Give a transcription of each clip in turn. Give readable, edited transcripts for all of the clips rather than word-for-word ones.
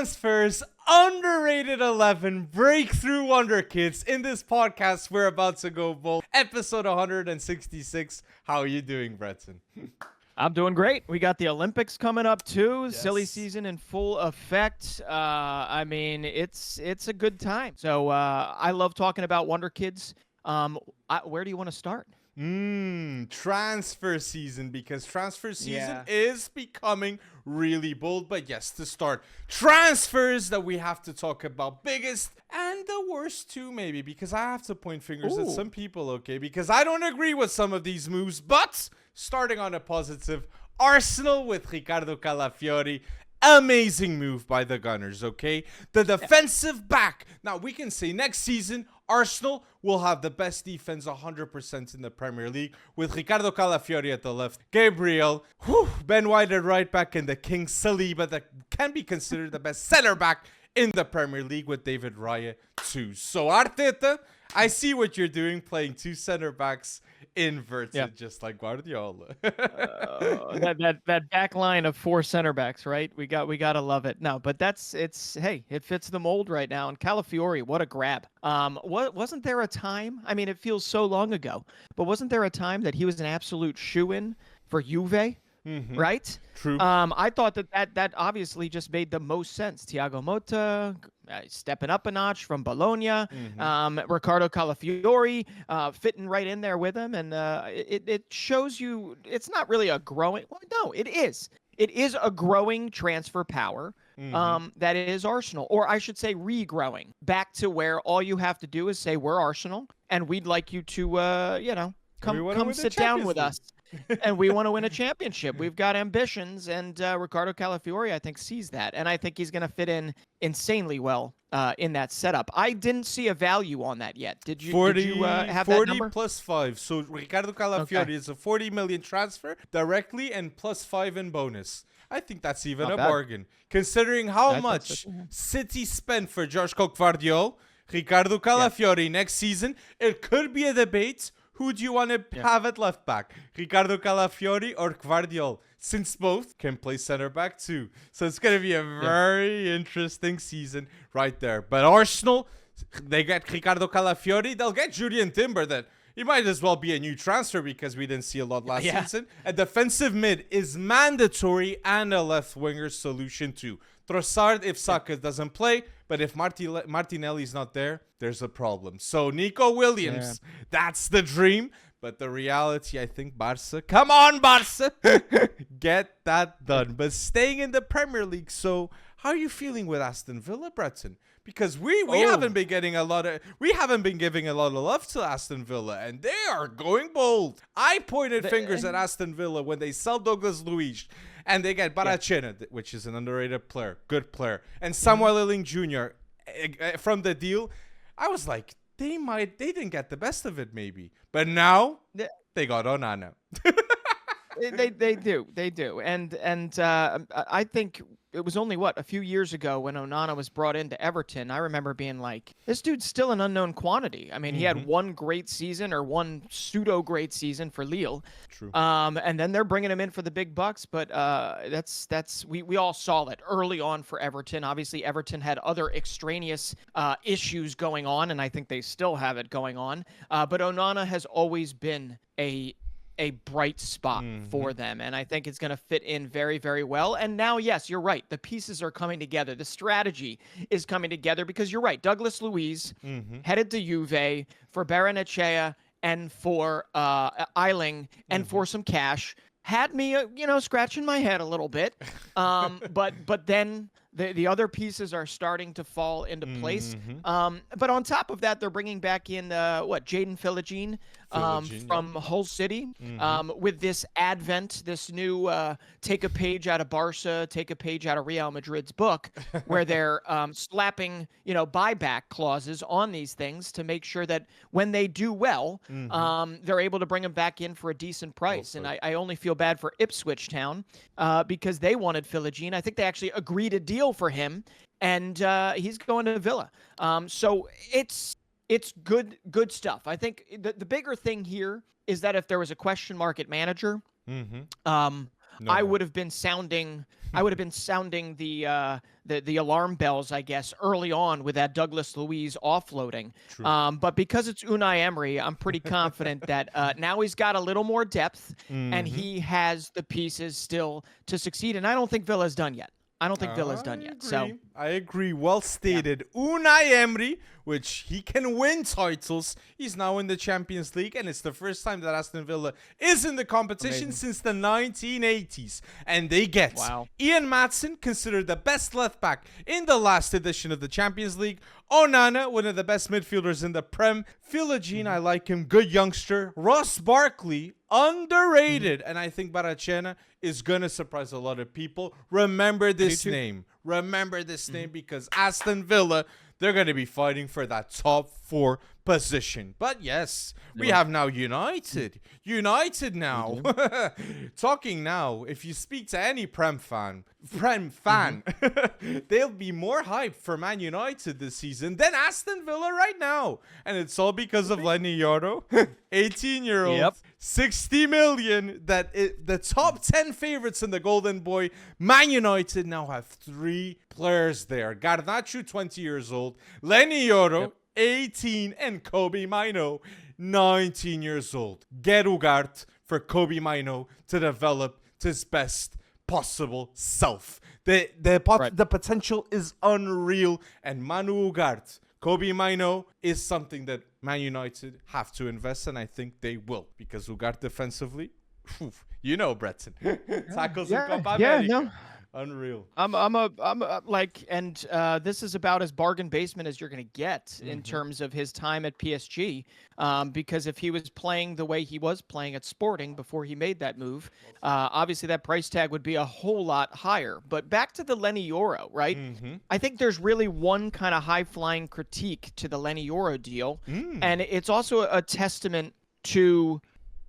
transfers, underrated 11, breakthrough Wonderkids. In this podcast, we're about to go bold. Episode 166. How are you doing, Breton? I'm doing great. We got the Olympics coming up too. Yes. Silly season in full effect. I mean, it's a good time. So I love talking about Wonderkids. Where do you want to start? Transfer season, because transfer season is becoming really bold. But yes, to start, transfers that we have to talk about, biggest and the worst too, maybe, because I have to point fingers at some people, okay, because I don't agree with some of these moves. But starting on a positive, Arsenal with Ricardo Calafiori. Amazing move by the Gunners, okay? The defensive back. Now, we can say next season, Arsenal will have the best defense 100% in the Premier League with Ricardo Calafiori at the left, Gabriel, Ben White at right back, and the King Saliba that can be considered the best center back in the Premier League with David Raya too. So, Arteta, I see what you're doing, playing two center backs inverted, just like Guardiola. That back line of four center backs, right? We gotta love it. No, but it fits the mold right now. And Calafiori, what a grab. Wasn't there a time? I mean, it feels so long ago, but wasn't there a time that he was an absolute shoo-in for Juve? Right? True. I thought that obviously just made the most sense. Thiago Motta stepping up a notch from Bologna, Ricardo Calafiori fitting right in there with him, and it shows you it's not really a growing. Well, no, it is. It is a growing transfer power. That is Arsenal, or I should say, regrowing back to where all you have to do is say we're Arsenal, and we'd like you to, come sit down with us. And we want to win a championship. We've got ambitions, and Ricardo Calafiori, I think, sees that, and I think he's going to fit in insanely well in that setup. I didn't see a value on that yet. Did you? 40, did you have 40 that number? plus 5. So Ricardo Calafiori is a 40 million transfer directly and plus 5 in bonus. I think that's even Not a bad. bargain, considering how much City spent for João Guardiola, Ricardo Calafiori next season. It could be a debate. Who do you want to have at left back? Ricardo Calafiori or Guardiola? Since both can play center back too. So it's going to be a very interesting season right there. But Arsenal, they get Ricardo Calafiori. They'll get Julian Timber that he might as well be a new transfer because we didn't see a lot last season. A defensive mid is mandatory and a left winger solution too. Trossard if Saka doesn't play, but if Martinelli's not there, there's a problem. So Nico Williams, that's the dream. But the reality, I think, Barca, come on, Barca, get that done. But staying in the Premier League, so how are you feeling with Aston Villa, Breton? Because we haven't been giving a lot of love to Aston Villa, and they are going bold. I pointed fingers at Aston Villa when they sell Douglas Luiz, and they get Baracena, which is an underrated player, good player, and Samuel Lilling Jr. From the deal. I was like, they didn't get the best of it, maybe, but now they got Onana. They do, and I think it was only a few years ago when Onana was brought into Everton. I remember being like, this dude's still an unknown quantity. I mean, he had one great season or one pseudo great season for Lille. True. And then they're bringing him in for the big bucks, but we all saw it early on for Everton. Obviously, Everton had other extraneous issues going on, and I think they still have it going on. But Onana has always been a bright spot for them, and I think it's going to fit in very, very well. And now, yes, you're right. The pieces are coming together. The strategy is coming together because you're right. Douglas Luiz headed to Juve for Barrenechea and for Eiling and for some cash. Had me, scratching my head a little bit. But then the other pieces are starting to fall into place. But on top of that, they're bringing back in Jadon Philogene from Hull City with this advent, this new take a page out of Barca, take a page out of Real Madrid's book, where they're slapping buyback clauses on these things to make sure that when they do well, they're able to bring them back in for a decent price. And I only feel bad for Ipswich Town because they wanted Philogene. I think they actually agreed a deal for him, and he's going to Villa. So it's good stuff. I think the bigger thing here is that if there was a question mark at manager, I would have been sounding the alarm bells, I guess, early on with that Douglas Luiz offloading. True. But because it's Unai Emery, I'm pretty confident that now he's got a little more depth and he has the pieces still to succeed. And I don't think Villa's done yet. I don't think Villa's done yet. So I agree. Well stated. Yeah. Unai Emery, which he can win titles. He's now in the Champions League, and it's the first time that Aston Villa is in the competition since the 1980s. And they get Ian Maatsen, considered the best left back in the last edition of the Champions League. Onana, one of the best midfielders in the Prem. Philogene, I like him. Good youngster. Ross Barkley, underrated. And I think Baracena is going to surprise a lot of people. Remember this name. Remember this name because Aston Villa, they're going to be fighting for that top 4 position. But yes, we have now United. United now. Talking now, if you speak to any Prem fan, they'll be more hyped for Man United this season than Aston Villa right now. And it's all because of Lenny Yoro, 18-year-old, 60 million. The top 10 favorites in the Golden Boy. Man United now have 3 players there. Garnacho, 20 years old. Lenny Yoro, 18, and Kobe Mino, 19 years old. Get Ugarte for Kobe Mino to develop to his best possible self. The potential is unreal, and Manu Ugarte, Kobe Mino is something that Man United have to invest, and I think they will, because Ugarte defensively, Breton, tackles in Copa America. No. Unreal. This is about as bargain basement as you're going to get in terms of his time at PSG. Because if he was playing the way he was playing at Sporting before he made that move, obviously that price tag would be a whole lot higher. But back to the Lenny Yoro, right? I think there's really one kind of high-flying critique to the Lenny Yoro deal. And it's also a testament to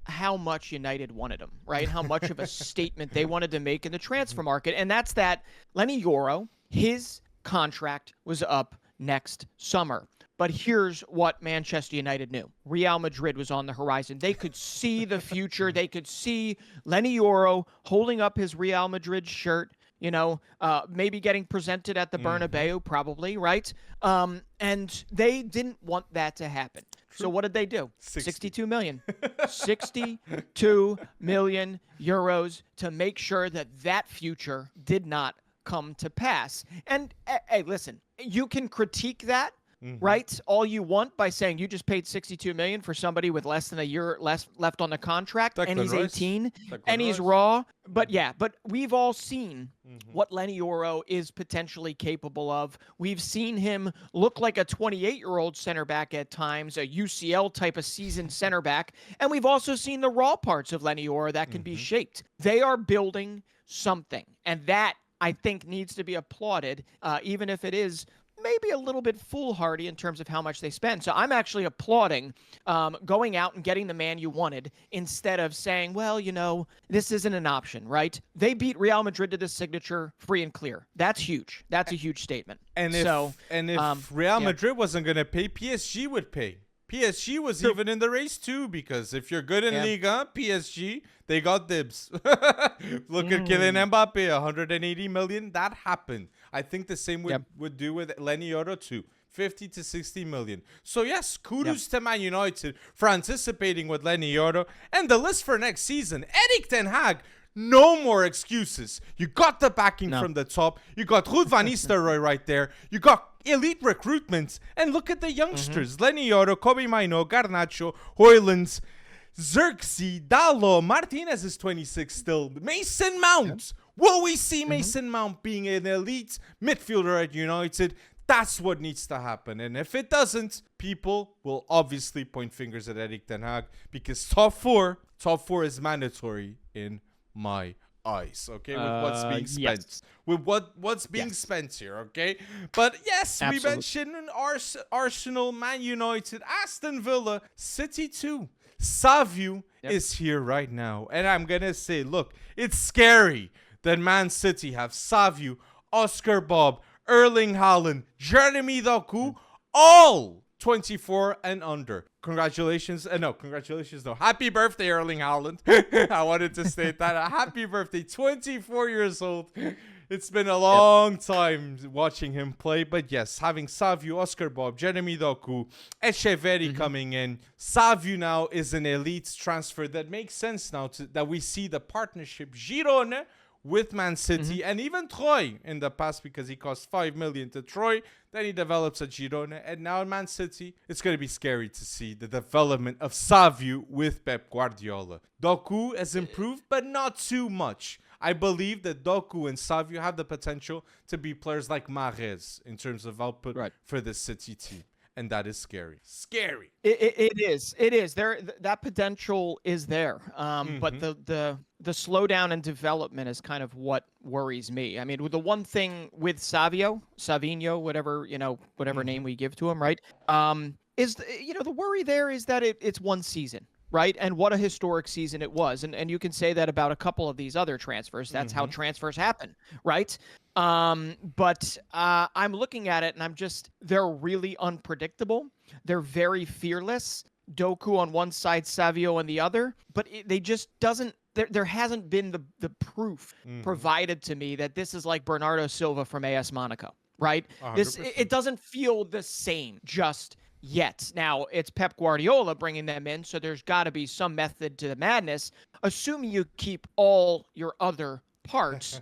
how much United wanted him, right? How much of a statement they wanted to make in the transfer market. And that's that Lenny Yoro, his contract was up next summer. But here's what Manchester United knew. Real Madrid was on the horizon. They could see the future. They could see Lenny Yoro holding up his Real Madrid shirt, maybe getting presented at the Bernabeu, probably, right? And they didn't want that to happen. So what did they do? 62 million. 62 million euros to make sure that future did not come to pass. And hey, listen, you can critique that, right? All you want by saying you just paid 62 million for somebody with less than a year left on the contract, and he's 18, and he's raw. But we've all seen what Lenny Yoro is potentially capable of. We've seen him look like a 28-year-old center back at times, a UCL type of seasoned center back, and we've also seen the raw parts of Lenny Yoro that can be shaped. They are building something, and that I think needs to be applauded, even if it is maybe a little bit foolhardy in terms of how much they spend. So I'm actually applauding going out and getting the man you wanted instead of saying, well, this isn't an option, right? They beat Real Madrid to the signature free and clear. That's huge. That's a huge statement. And if Real Madrid wasn't going to pay, PSG would pay. PSG was even in the race too, because if you're good in Liga, PSG, they got dibs. Look at Kylian Mbappe, 180 million. That happened. I think the same would do with Lenny Yoro too. 50 to 60 million. So yes, kudos to Man United for anticipating with Lenny Yoro. And the list for next season, Erik ten Hag, no more excuses. You got the backing from the top. You got Ruud van Nistelrooy right there. You got elite recruitment. And look at the youngsters. Lenny Yoro, Kobe Mino, Garnacho, Hoylands, Xerxes, Dalot, Martinez is 26 still. Mason Mount. Will we see Mason Mount being an elite midfielder at United? That's what needs to happen. And if it doesn't, people will obviously point fingers at Erik ten Hag, because top four is mandatory in my eyes, okay, with what's being spent, with what's being spent here, okay. But yes, we mentioned Arsenal, Man United, Aston Villa, City too. Savio is here right now, and I'm gonna say, look, it's scary that Man City have Savio, Oscar Bob, Erling Haaland, Jeremy Doku, all 24 and under. Congratulations. No. Happy birthday, Erling Haaland. I wanted to state that. Happy birthday. 24 years old. It's been a long time watching him play. But yes, having Savio, Oscar Bob, Jeremy Doku, Echeverri coming in. Savio now is an elite transfer that makes sense now that we see the partnership Girona with Man City and even Troy in the past, because he cost 5 million to Troy. Then he develops at Girona, and now in Man City. It's going to be scary to see the development of Savio with Pep Guardiola. Doku has improved, but not too much. I believe that Doku and Savio have the potential to be players like Mahrez in terms of output for the City team. And that is scary. Scary. It is. That potential is there. But the slowdown in development is kind of what worries me. I mean, the one thing with Savinho, whatever name we give to him, right? Is the worry there is that it's one season. Right. And what a historic season it was. And you can say that about a couple of these other transfers. That's how transfers happen. Right. But I'm looking at it and they're really unpredictable. They're very fearless. Doku on one side, Savio on the other. But they just there hasn't been the proof provided to me that this is like Bernardo Silva from AS Monaco. Right. 100%. It doesn't feel the same just yet. Now, it's Pep Guardiola bringing them in, so there's got to be some method to the madness, assuming you keep all your other parts.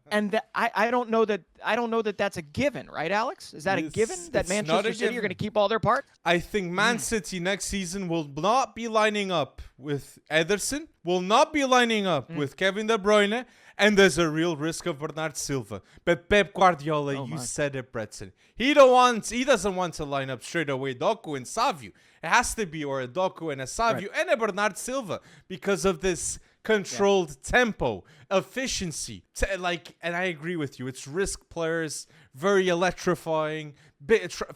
And I don't know that that's a given, right, Alex? Is that a given that Manchester City are going to keep all their parts? I think Man City next season will not be lining up with Ederson, will not be lining up with Kevin De Bruyne, and there's a real risk of Bernard Silva. But Pep Guardiola, you said it, Bretson. He doesn't want to line up straight away Doku and Savio. It has to be or a Doku and a Savio and a Bernard Silva because of this controlled tempo, efficiency. And I agree with you. It's risk players, very electrifying,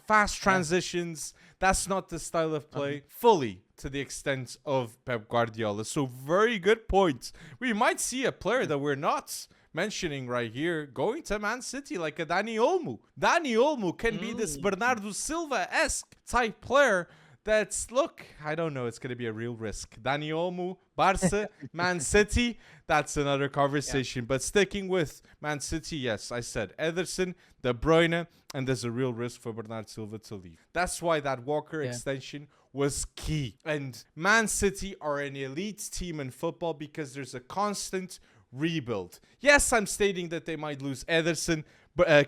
fast transitions. That's not the style of play fully to the extent of Pep Guardiola. So very good points. We might see a player that we're not mentioning right here going to Man City, like a Dani Olmo. Dani Olmo can be this Bernardo Silva-esque type player. I don't know. It's going to be a real risk. Dani Olmo, Barca, Man City, that's another conversation. But sticking with Man City, yes, I said Ederson, De Bruyne, and there's a real risk for Bernard Silva to leave. That's why that Walker extension was key. And Man City are an elite team in football because there's a constant rebuild. Yes, I'm stating that they might lose Ederson,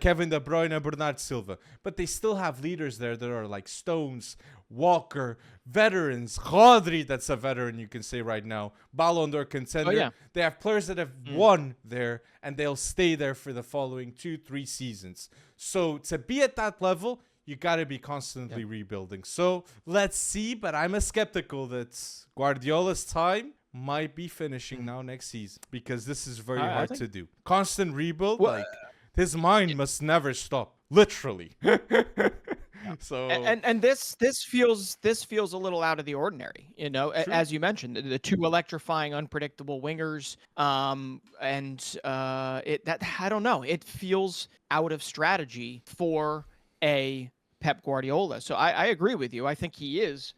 Kevin De Bruyne, Bernard Silva, but they still have leaders there that are like Stones, Walker, veterans, Rodri, that's a veteran you can say right now, Ballon d'Or contender. They have players that have won there and they'll stay there for the following 2-3 seasons. So to be at that level, you got to be constantly rebuilding. So let's see, but I'm skeptical that Guardiola's time might be finishing now next season because this is very hard to do. Constant rebuild, his mind must never stop, literally. So and this feels a little out of the ordinary, as you mentioned, the two electrifying, unpredictable wingers, I don't know, it feels out of strategy for a Pep Guardiola. So I agree with you. I think he is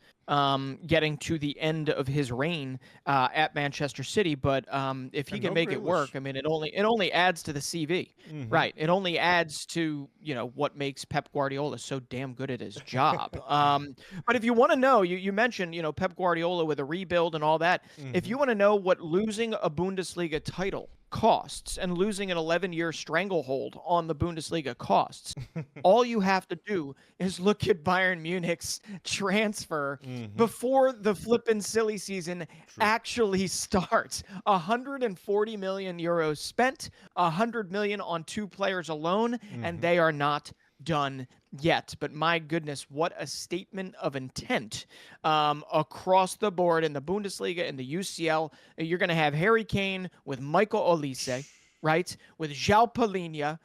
getting to the end of his reign at Manchester City. But if he can make it work, I mean, it only adds to the CV, right? It only adds to what makes Pep Guardiola so damn good at his job. But if you want to know, you mentioned Pep Guardiola with a rebuild and all that. If you want to know what losing a Bundesliga title costs and losing an 11-year stranglehold on the Bundesliga costs, all you have to do is look at Bayern Munich's transfer before the flippin' silly season actually starts. 140 million euros spent, 100 million on 2 players alone, and they are not done yet. But my goodness, what a statement of intent across the board in the Bundesliga and the UCL. You're going to have Harry Kane with Michael Olise, right? With João Palhinha,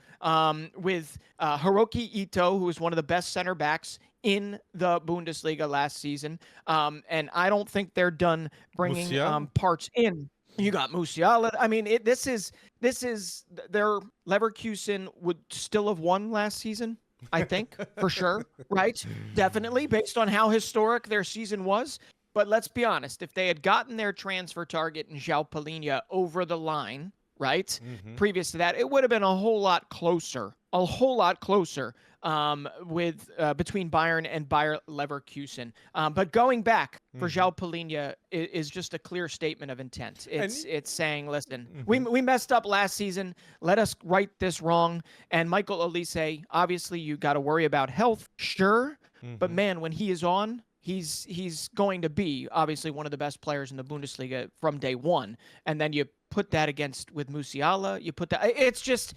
with Hiroki Ito, who is one of the best center backs in the Bundesliga last season. And I don't think they're done bringing parts in. You got Musiala. I mean, this is their Leverkusen would still have won last season. I think, for sure, right? Definitely, based on how historic their season was. But let's be honest, if they had gotten their transfer target in João Palhinha over the line, right, previous to that, it would have been a whole lot closer, with between Bayern and Bayer Leverkusen. But going back for João Palhinha is just a clear statement of intent. It's saying, listen, we messed up last season. Let us right this wrong. And Michael Olise, obviously, you got to worry about health, sure. But man, when he is on, he's going to be obviously one of the best players in the Bundesliga from day one. And then you put that with Musiala. You put that. It's just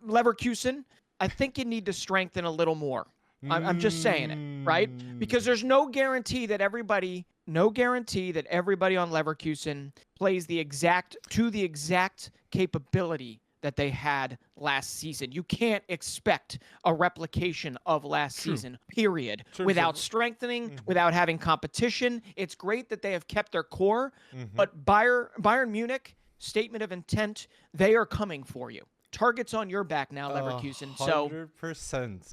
Leverkusen. I think you need to strengthen a little more. I'm just saying it, right? Because there's no guarantee that everybody on Leverkusen plays the exact capability that they had last season. You can't expect a replication of last season, period, without strengthening, without having competition. It's great that they have kept their core, but Bayern Munich, statement of intent, they are coming for you. Target's on your back now, Leverkusen.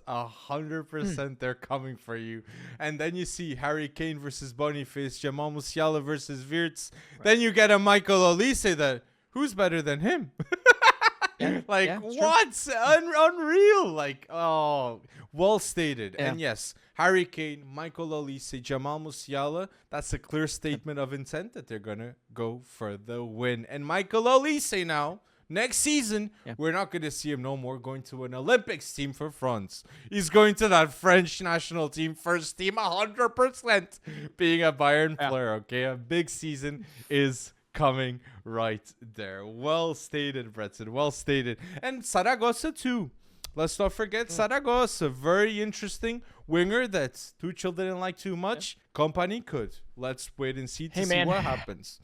100%, they're coming for you. And then you see Harry Kane versus Boniface, Jamal Musiala versus Wirtz. Right. Then you get a Michael Olise that, who's better than him? What? Unreal. Like, oh, well stated. Yeah. And yes, Harry Kane, Michael Olise, Jamal Musiala, that's a clear statement of intent that they're going to go for the win. And Michael Olise now, next season, we're not going to see him no more going to an Olympics team for France. He's going to that French national team, first team, 100% being a Bayern player, okay? A big season is coming right there. Well stated, Breton. Well stated. And Saragossa too. Let's not forget Saragossa. Very interesting winger that Tuchel didn't like too much. Company could. Let's wait and see see what happens.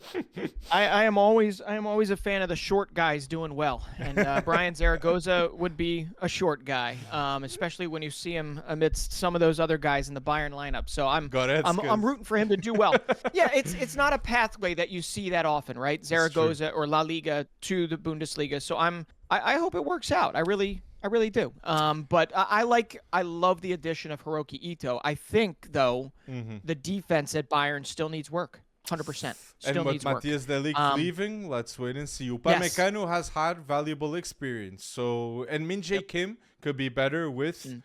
I am always a fan of the short guys doing well, and Brian Zaragoza would be a short guy, especially when you see him amidst some of those other guys in the Bayern lineup. So I'm rooting for him to do well. Yeah, it's not a pathway that you see that often, right? Zaragoza or La Liga to the Bundesliga. So I hope it works out. I really do. But I love the addition of Hiroki Ito. I think, though, the defense at Bayern still needs work. 100%. And with Matthias de Ligt leaving, let's wait and see. Upamecano has had valuable experience. So, and Min Jae Kim could be better with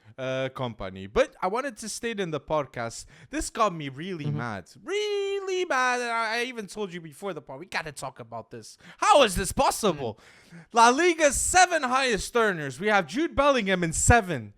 Company. But I wanted to state in the podcast, this got me really mad. Really mad. And I even told you before the podcast, we got to talk about this. How is this possible? La Liga's 7 highest earners. We have Jude Bellingham in 7th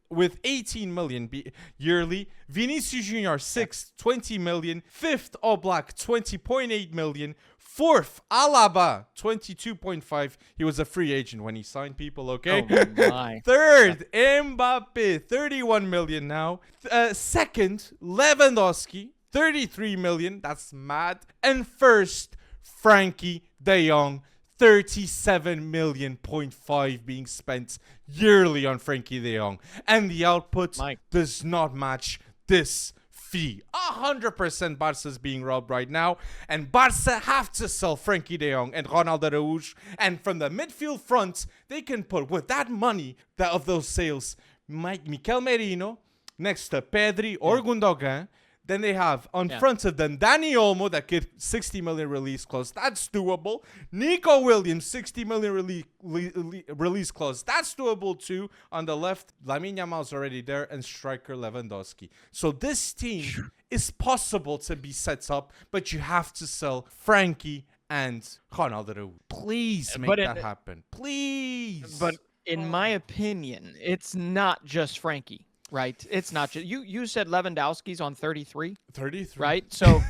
with 18 million yearly. Vinicius Jr. 6th, 20 million. 5th, Oblak, 20.8 million. 4th, Alaba, 22.5. He was a free agent when he signed people, okay? Oh my. 3rd, Mbappe, 31 million now. 2nd, Lewandowski, 33 million. That's mad. And 1st, Frankie de Jong, 37 million point 5 being spent yearly on Frankie de Jong. And the output does not match this fee. 100% Barca's being robbed right now. And Barca have to sell Frankie de Jong and Ronald Araújo. And from the midfield front, they can put, with that money of those sales, Mikel Merino next to Pedri or Gundogan. Then they have on front of them Dani Olmo that get 60 million release clause. That's doable. Nico Williams, 60 million release clause. That's doable too. On the left, Lamine Yamal's already there, and striker Lewandowski. So this team is possible to be set up, but you have to sell Frankie and Ronaldo. Please make that happen. Please. But in my opinion, it's not just Frankie. Right. It's not just you said Lewandowski's on 33. 33. Right. So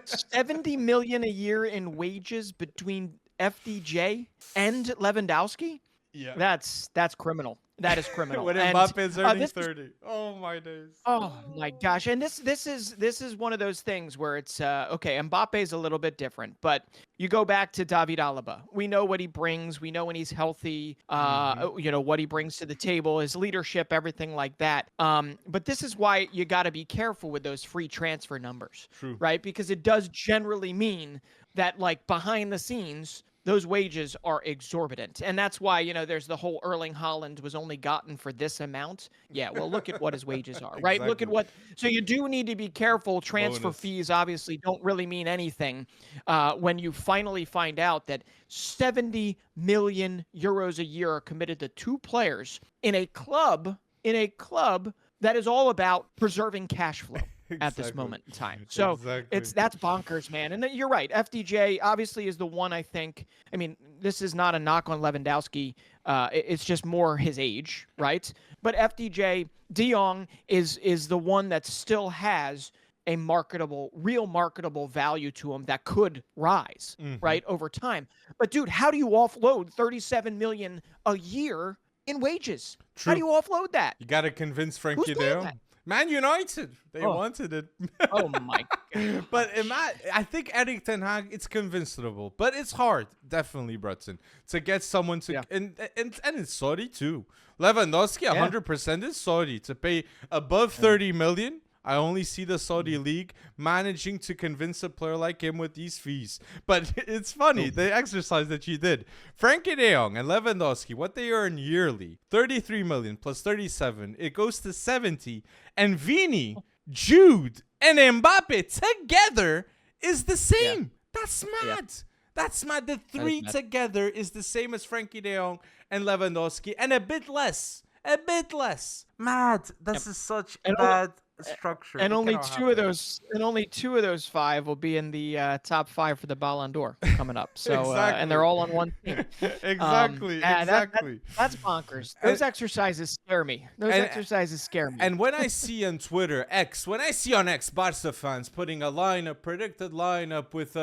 70 million a year in wages between FDJ and Lewandowski. Yeah. That's criminal. That is criminal. When Mbappe's earning 30. Oh my days. Oh my gosh. And this is one of those things where it's okay, Mbappe's a little bit different, but you go back to David Alaba. We know what he brings. We know when he's healthy, what he brings to the table, his leadership, everything like that. But this is why you got to be careful with those free transfer numbers. True. Right? Because it does generally mean that, like, behind the scenes, those wages are exorbitant. And that's why, there's the whole Erling Haaland was only gotten for this amount. Yeah, well, look at what his wages are, right? Look at so you do need to be careful. Transfer fees obviously don't really mean anything when you finally find out that 70 million euros a year are committed to 2 players in a club that is all about preserving cash flow. At this moment in time. So that's bonkers, man. And you're right. FDJ obviously is the one I think. I mean, this is not a knock on Lewandowski. It's just more his age, right? But FDJ, De Jong is the one that still has a real marketable value to him that could rise, right, over time. But dude, how do you offload 37 million a year in wages? True. How do you offload that? You got to convince Frankie De Jong. Man United, they wanted it. Oh my God! But I think Erik Ten Hag, it's convincible, but it's hard, definitely, Breton, to get someone to, and it's Saudi too. Lewandowski, 100% is Saudi to pay above 30 million. I only see the Saudi league managing to convince a player like him with these fees. But it's funny, the exercise that you did. Frankie de Jong and Lewandowski, what they earn yearly, 33 million plus 37, it goes to 70. And Vini, Jude, and Mbappe together is the same. That's mad. That's mad. The three together is the same as Frankie de Jong and Lewandowski, and a bit less. Mad. This is such bad structure. And only two of those 5 will be in the top 5 for the Ballon d'Or coming up. So and they're all on one team. Exactly. That's bonkers. Those exercises scare me. And when I see on Twitter when I see on X Barca fans putting a predicted lineup with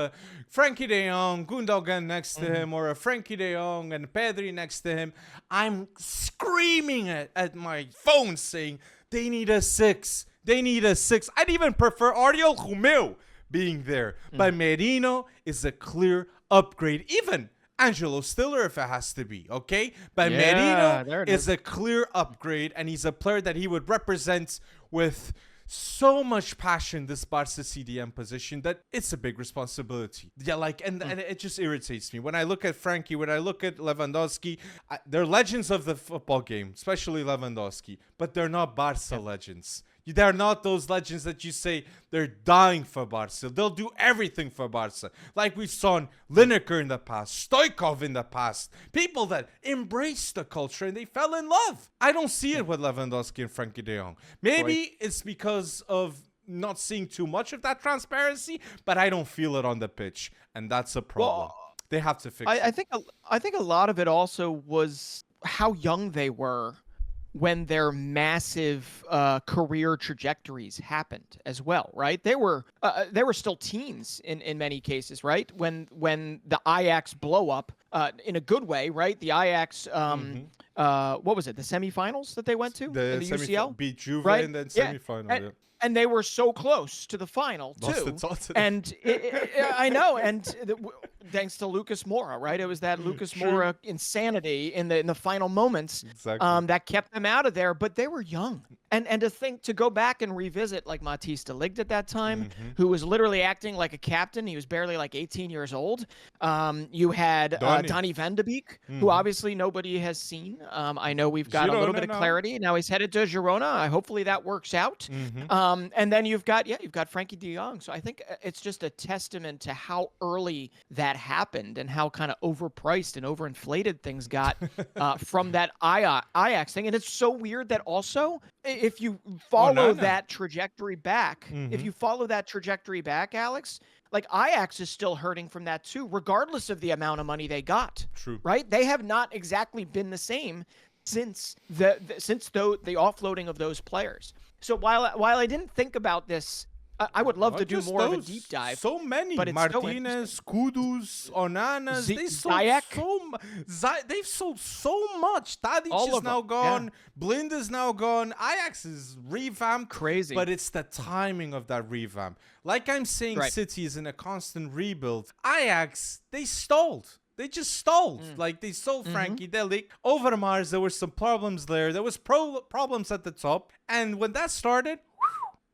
Frankie de Jong, Gundogan next to him, or a Frankie de Jong and Pedri next to him, I'm screaming at my phone saying they need a 6. I'd even prefer Ariel Romeu being there. But Merino is a clear upgrade. Even Angelo Stiller, if it has to be, okay? But Merino is a clear upgrade, and he's a player that he would represent with so much passion, this Barca CDM position, that it's a big responsibility. Yeah, and it just irritates me. When I look at Frankie, when I look at Lewandowski, they're legends of the football game, especially Lewandowski, but they're not Barca legends. They're not those legends that you say they're dying for Barca. They'll do everything for Barca. Like we saw Lineker in the past, Stoichkov in the past. People that embraced the culture and they fell in love. I don't see it with Lewandowski and Frankie de Jong. Maybe it's because of not seeing too much of that transparency, but I don't feel it on the pitch. And that's a problem. They have to fix it. I think a lot of it also was how young they were when their massive career trajectories happened as well, right? They were still teens in many cases, right? When the Ajax blow up in a good way, right? The Ajax, what was it? The semifinals that they went to in the UCL, beat Juve, right? And then semifinal. And they were so close to the final too. And I know, and thanks to Lucas Moura, right? It was that Lucas Moura insanity in the final moments that kept them out of there. But they were young, and to go back and revisit like Matthijs de Ligt at that time, who was literally acting like a captain. He was barely like 18 years old. You had Donny van de Beek, who obviously nobody has seen. I know we've got a little bit of clarity. Now he's headed to Girona. Hopefully that works out. And then you've got Frankie de Jong. So I think it's just a testament to how early that happened and how kind of overpriced and overinflated things got from that Ajax thing. And it's so weird that also if you follow that trajectory back, Alex, like Ajax is still hurting from that too, regardless of the amount of money they got. True. Right? They have not exactly been the same since the offloading of those players. So while I didn't think about this, I would love to do more of a deep dive. So many. But Martinez, Kudus, Onanas. They've sold so much. Tadic is now gone. Yeah. Blind is now gone. Ajax is revamped. Crazy. But it's the timing of that revamp. Like I'm saying, City is in a constant rebuild. Ajax, they stalled. They just stalled. Like, they sold Frankie de Ligt. Overmars, there were some problems there. There was problems at the top. And when that started,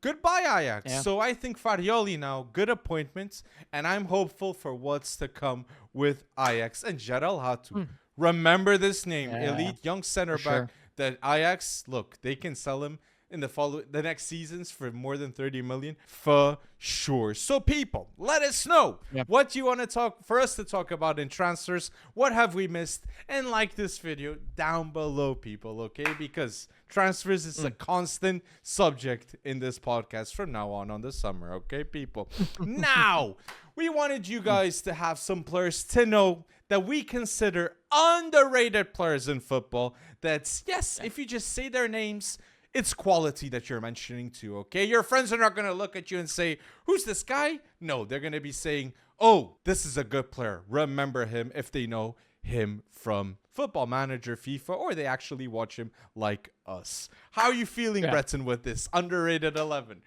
goodbye Ajax. Yeah. So I think Farioli now, good appointments, and I'm hopeful for what's to come with Ajax and Gerald Hatu. Remember this name, elite young center back that Ajax, look, they can sell him in the next seasons for more than 30 million for sure. So people, let us know what you want to talk about in transfers. What have we missed? And like this video down below, people, okay? Because transfers is a constant subject in this podcast from now on the summer, okay, people? Now, we wanted you guys to have some players to know that we consider underrated players in football. That's, yes, if you just say their names, it's quality that you're mentioning too, okay? Your friends are not going to look at you and say, who's this guy? No, they're going to be saying, oh, this is a good player. Remember him if they know him from Football Manager, FIFA, or they actually watch him like us. How are you feeling, Breton, with this underrated 11?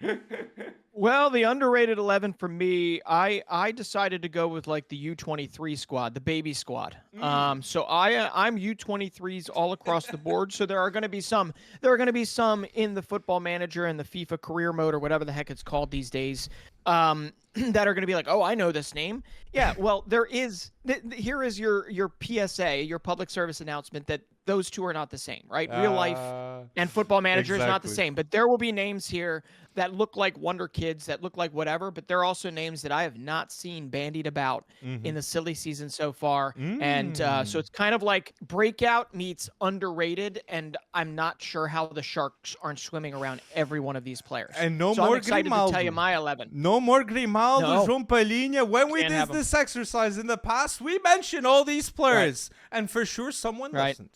Well, the underrated 11 for me, I decided to go with like the U23 squad, the baby squad. So I'm U23s all across the board. So there are going to be some in the Football Manager and the FIFA career mode or whatever the heck it's called these days. That are going to be like, oh, I know this name. Yeah, well, there is. Here is your PSA, your public service announcement that those two are not the same, right? Real life and Football Manager is not the same. But there will be names here that look like Wonderkids, that look like whatever. But there are also names that I have not seen bandied about in the silly season so far. And so it's kind of like breakout meets underrated. And I'm not sure how the Sharks aren't swimming around every one of these players. And no so more I'm excited Grimaldo. to tell you my 11. No more Grimaldo, João Palhinha. When we Can't did have 'em. this exercise in the past, we mentioned all these players. And for sure, someone listened.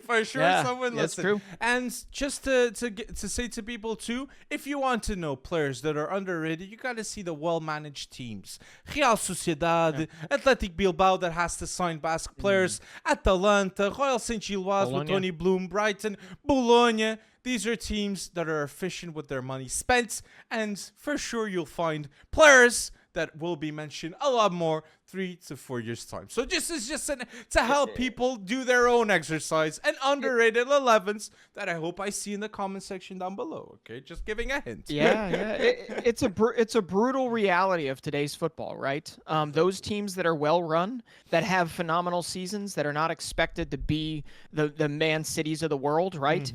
For sure, someone listened. True. And just to say to people too, if you want to know players that are underrated, you got to see the well-managed teams. Real Sociedad, Athletic Bilbao that has to sign Basque players, Atalanta, Royal St. Gilloise with Tony Bloom, Brighton, Bologna. These are teams that are efficient with their money spent, and for sure you'll find players that will be mentioned a lot more 3 to 4 years time. So this is just to help people do their own exercise and underrated 11s that I hope I see in the comment section down below. Okay, just giving a hint. It's a brutal reality of today's football, right? Those teams that are well run, that have phenomenal seasons, that are not expected to be the Man Cities of the world, right?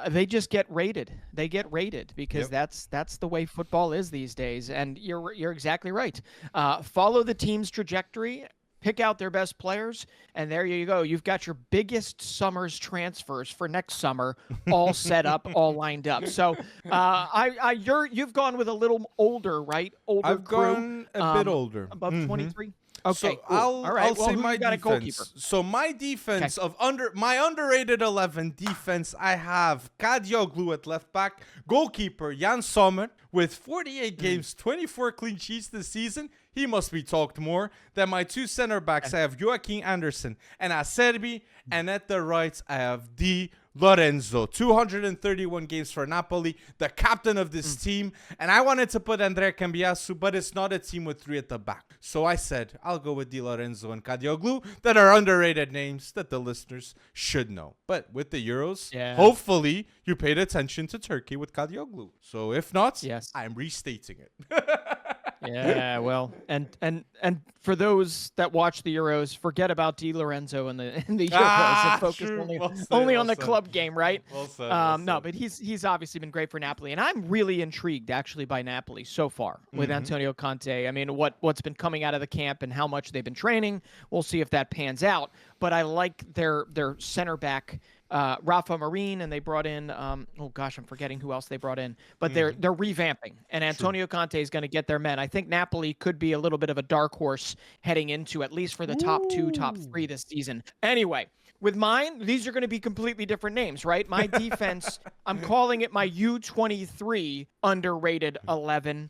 They just get rated. They get rated because that's the way football is these days. And you're exactly right. Follow the team's trajectory, pick out their best players, and there you go. You've got your biggest summer's transfers for next summer all set up, all lined up. So you've gone with a little older, right? Older I've gone a bit older. Above 23? Okay, so cool. I'll say my defense. So my defense my underrated 11 defense, I have Kadioglu at left back, goalkeeper Jan Sommer with 48 games, 24 clean sheets this season. He must be talked more. Then my two center backs, I have Joaquin Anderson and Acerbi, and at the right I have Di Lorenzo, 231 games for Napoli, the captain of this team. And I wanted to put Andrea Cambiasu, but it's not a team with 3 at the back. So I said, I'll go with Di Lorenzo and Kadioglu, that are underrated names that the listeners should know. But with the Euros, hopefully you paid attention to Turkey with Kadioglu. So if not, I'm restating it. Yeah, well, and for those that watch the Euros, forget about Di Lorenzo and the Euros and focus only on the club game, right? No, but he's obviously been great for Napoli, and I'm really intrigued actually by Napoli so far with Antonio Conte. I mean, what's been coming out of the camp and how much they've been training. We'll see if that pans out. But I like their center back. Rafa Marin, and they brought in I'm forgetting who else they brought in, but they're revamping, and Antonio Conte is going to get their men. I think Napoli could be a little bit of a dark horse heading into at least for the top 2, top 3 this season. Anyway, with mine, these are going to be completely different names, right? My defense, I'm calling it my U23 underrated 11,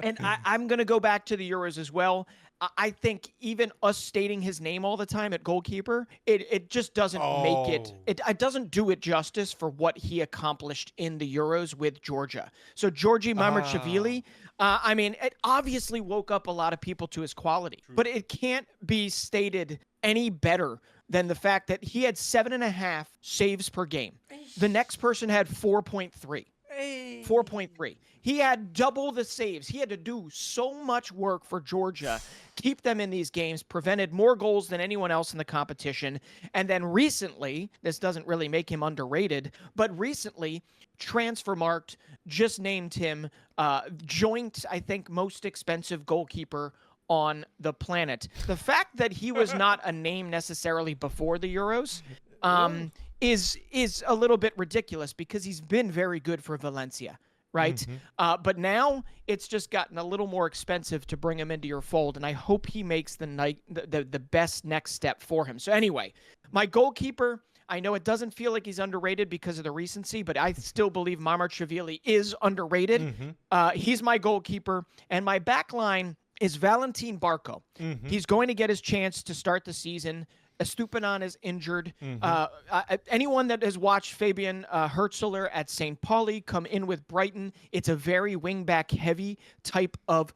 and I'm going to go back to the Euros as well. I think even us stating his name all the time at goalkeeper, it just doesn't make it. It doesn't do it justice for what he accomplished in the Euros with Georgia. So Georgi Mamardashvili, I mean, it obviously woke up a lot of people to his quality, but it can't be stated any better than the fact that he had 7.5 saves per game. The next person had 4.3. 4.3. He had double the saves. He had to do so much work for Georgia, keep them in these games, prevented more goals than anyone else in the competition. And then recently, this doesn't really make him underrated, but recently, Transfermarkt just named him joint, I think, most expensive goalkeeper on the planet. The fact that he was not a name necessarily before the Euros is a little bit ridiculous because he's been very good for Valencia, right? But now it's just gotten a little more expensive to bring him into your fold, and I hope he makes the best next step for him. So anyway, my goalkeeper, I know it doesn't feel like he's underrated because of the recency, but I still believe Marmarashvili is underrated. He's my goalkeeper, and my back line is Valentin Barco. He's going to get his chance to start the season. Estupinan is injured. Anyone that has watched Fabian Hertzler at St. Pauli come in with Brighton, it's a very wing-back heavy type of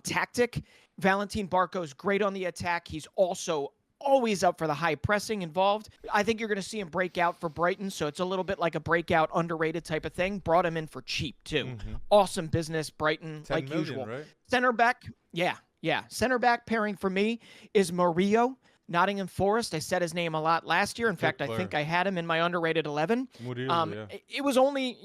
tactic. Valentin Barco is great on the attack. He's also always up for the high pressing involved. I think you're going to see him break out for Brighton, so it's a little bit like a breakout, underrated type of thing. Brought him in for cheap, too. Awesome business, Brighton, like million, usual. Right? Center back, yeah. Center back pairing for me is Murillo, Nottingham Forest. I said his name a lot last year. In fact, I think I had him in my underrated 11. Murillo, It was only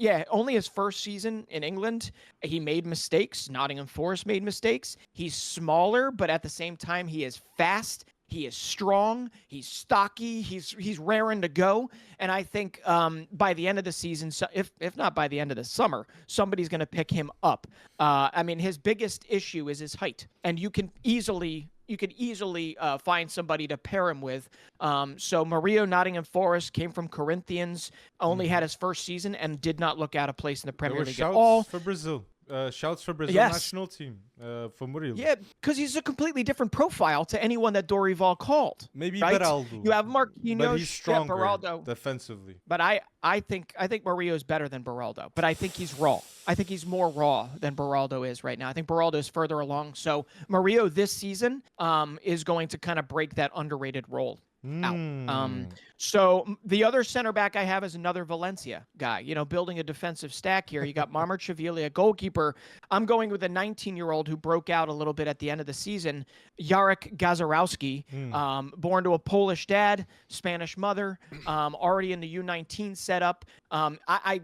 his first season in England. He made mistakes. Nottingham Forest made mistakes. He's smaller, but at the same time, he is fast. He is strong. He's stocky. He's raring to go. And I think by the end of the season, so if not by the end of the summer, somebody's going to pick him up. I mean, his biggest issue is his height, and you can easily find somebody to pair him with. So Murillo, Nottingham Forest, came from Corinthians, only had his first season, and did not look out of place in the Premier League at all. For Brazil. Shouts for Brazil national team for Murillo. Yeah, because he's a completely different profile to anyone that Dorival called. Maybe right? Beraldo. You have Marquinhos, but he's stronger Beraldo defensively. But I think Murillo is better than Beraldo. But I think he's raw. I think he's more raw than Beraldo is right now. I think Beraldo is further along. So Murillo this season is going to kind of break that underrated role out. So the other center back I have is another Valencia guy, building a defensive stack here. You got Marmarashvili, a goalkeeper. I'm going with a 19-year-old who broke out a little bit at the end of the season, Jarek Gazarowski, born to a Polish dad, Spanish mother, already in the U19 setup. I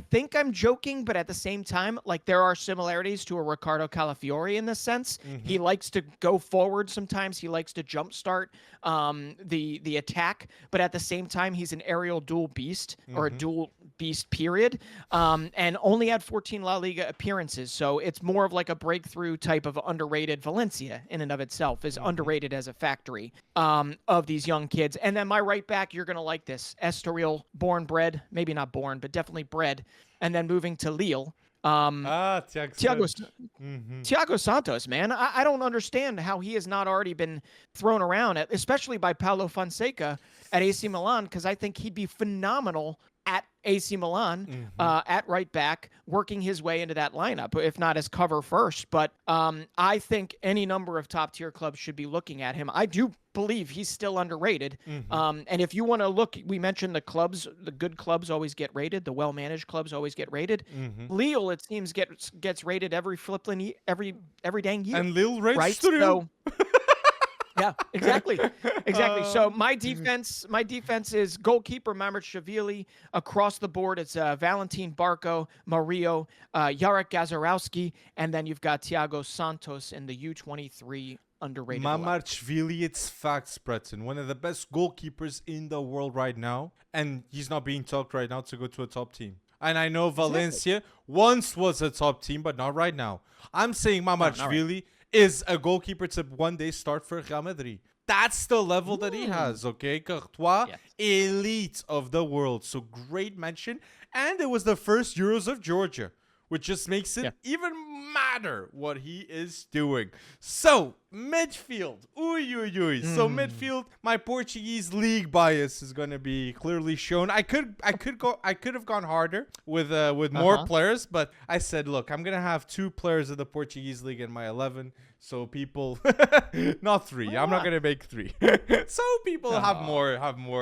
think I'm joking, but at the same time, like there are similarities to a Ricardo Calafiori in this sense. He likes to go forward sometimes. He likes to jumpstart the attack, but at the same time, he's an aerial dual beast or a dual beast period, and only had 14 La Liga appearances. So it's more of like a breakthrough type of underrated. Valencia in and of itself is underrated as a factory of these young kids. And then my right back, you're going to like this. Estoril, bred, maybe not born, but definitely bred. And then moving to Lille. Thiago Santos, man. I don't understand how he has not already been thrown around, especially by Paulo Fonseca at AC Milan, because I think he'd be phenomenal at AC Milan at right back, working his way into that lineup, if not as cover first. But I think any number of top-tier clubs should be looking at him. I do believe he's still underrated. And if you want to look, we mentioned the clubs, the good clubs always get rated. The well-managed clubs always get rated. Lille, it seems, gets rated every dang year. And Lille rates right? so, yeah, exactly. So my defense is goalkeeper Marmarashvili. Across the board, it's Valentin Barco, Murillo, Jarek Gazarowski, and then you've got Thiago Santos in the U23 underrated. Marmarashvili, it's facts, Breton. One of the best goalkeepers in the world right now, and he's not being talked right now to go to a top team. And I know Valencia once was a top team, but not right now. I'm saying Marmarashvili is a goalkeeper to one day start for Real Madrid. That's the level that he has, okay? Courtois, elite of the world. So great mention. And it was the first Euros of Georgia, which just makes it even matter what he is doing. So, midfield. So, midfield, my Portuguese league bias is going to be clearly shown. I could have gone harder with more players, but I said, look, I'm going to have 2 players of the Portuguese league in my 11. So people, not 3. I'm not gonna make 3. So people have more,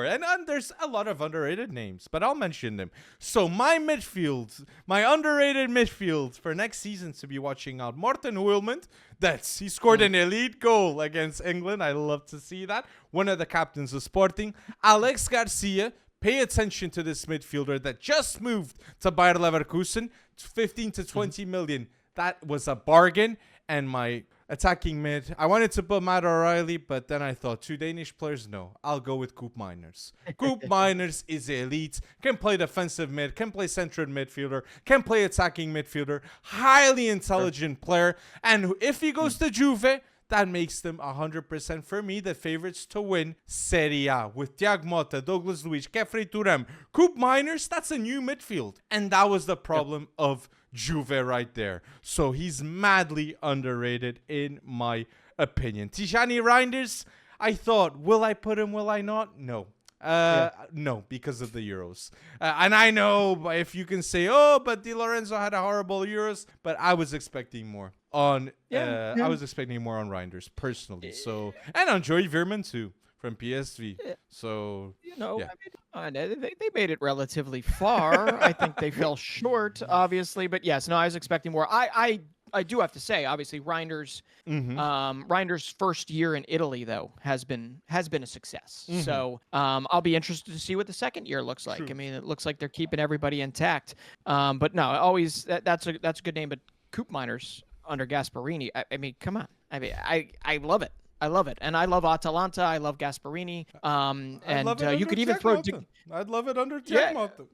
and there's a lot of underrated names, but I'll mention them. So my underrated midfield for next season to be watching out. Martin Huilman, he scored an elite goal against England. I love to see that. One of the captains of Sporting, Alex Garcia. Pay attention to this midfielder that just moved to Bayer Leverkusen, 15 to 20 million. That was a bargain. And my attacking mid, I wanted to put Matt O'Reilly, but then I thought 2 Danish players, no. I'll go with Koop Miners. Koop Miners is elite, can play defensive mid, can play central midfielder, can play attacking midfielder, highly intelligent player. And if he goes to Juve, that makes them 100% for me the favorites to win Serie A with Thiago Motta, Douglas Luiz, Kefri Turam, Koop Miners. That's a new midfield, and that was the problem of Juve right there. So he's madly underrated in my opinion. Tijani Reinders, I thought, will I put him? Will I not? No. No, because of the Euros. And I know if you can say, oh, but Di Lorenzo had a horrible Euros, but I was expecting more on I was expecting more on Reinders personally. So, and on Joey Veerman too from PSV. So, I mean, they made it relatively far. I think they fell short, obviously, but yes, no, I was expecting more. I do have to say, obviously, Reinders' first year in Italy, though, has been a success. So I'll be interested to see what the second year looks like. True. I mean, it looks like they're keeping everybody intact. But no, always that's a good name. But Koop Miners under Gasparini, I mean, come on. I mean, I love it. I love it. And I love Atalanta. I love Gasparini. And you could even throw... I'd love it under Jack Motta.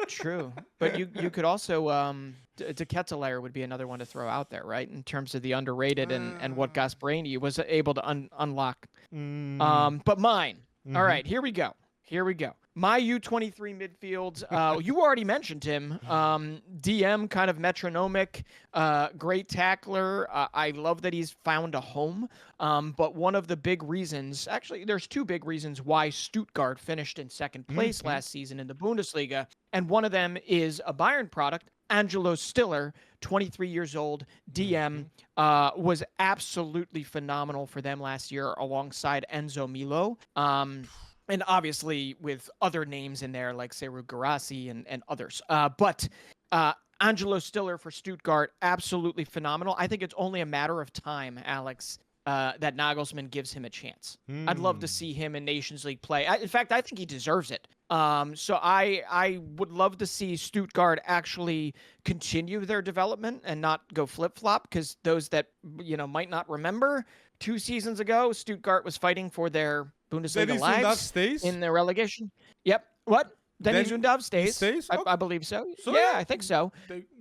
True. But you could also... De Ketelaere would be another one to throw out there, right? In terms of the underrated and what Gasparini was able to unlock. But mine. All right, here we go. My U23 midfield, you already mentioned him. DM, kind of metronomic, great tackler. I love that he's found a home. But one of the big reasons, actually, there's 2 big reasons why Stuttgart finished in second place last season in the Bundesliga. And one of them is a Bayern product. Angelo Stiller, 23 years old, DM, was absolutely phenomenal for them last year alongside Enzo Milo. And obviously with other names in there like Seru Guirassy and others. But Angelo Stiller for Stuttgart, absolutely phenomenal. I think it's only a matter of time, Alex, that Nagelsmann gives him a chance. I'd love to see him in Nations League play. In fact, I think he deserves it. So I would love to see Stuttgart actually continue their development and not go flip-flop, because those that might not remember, 2 seasons ago, Stuttgart was fighting for their Bundesliga lives in the relegation. Yep. What? Denis Undav stays. I believe so. I think so.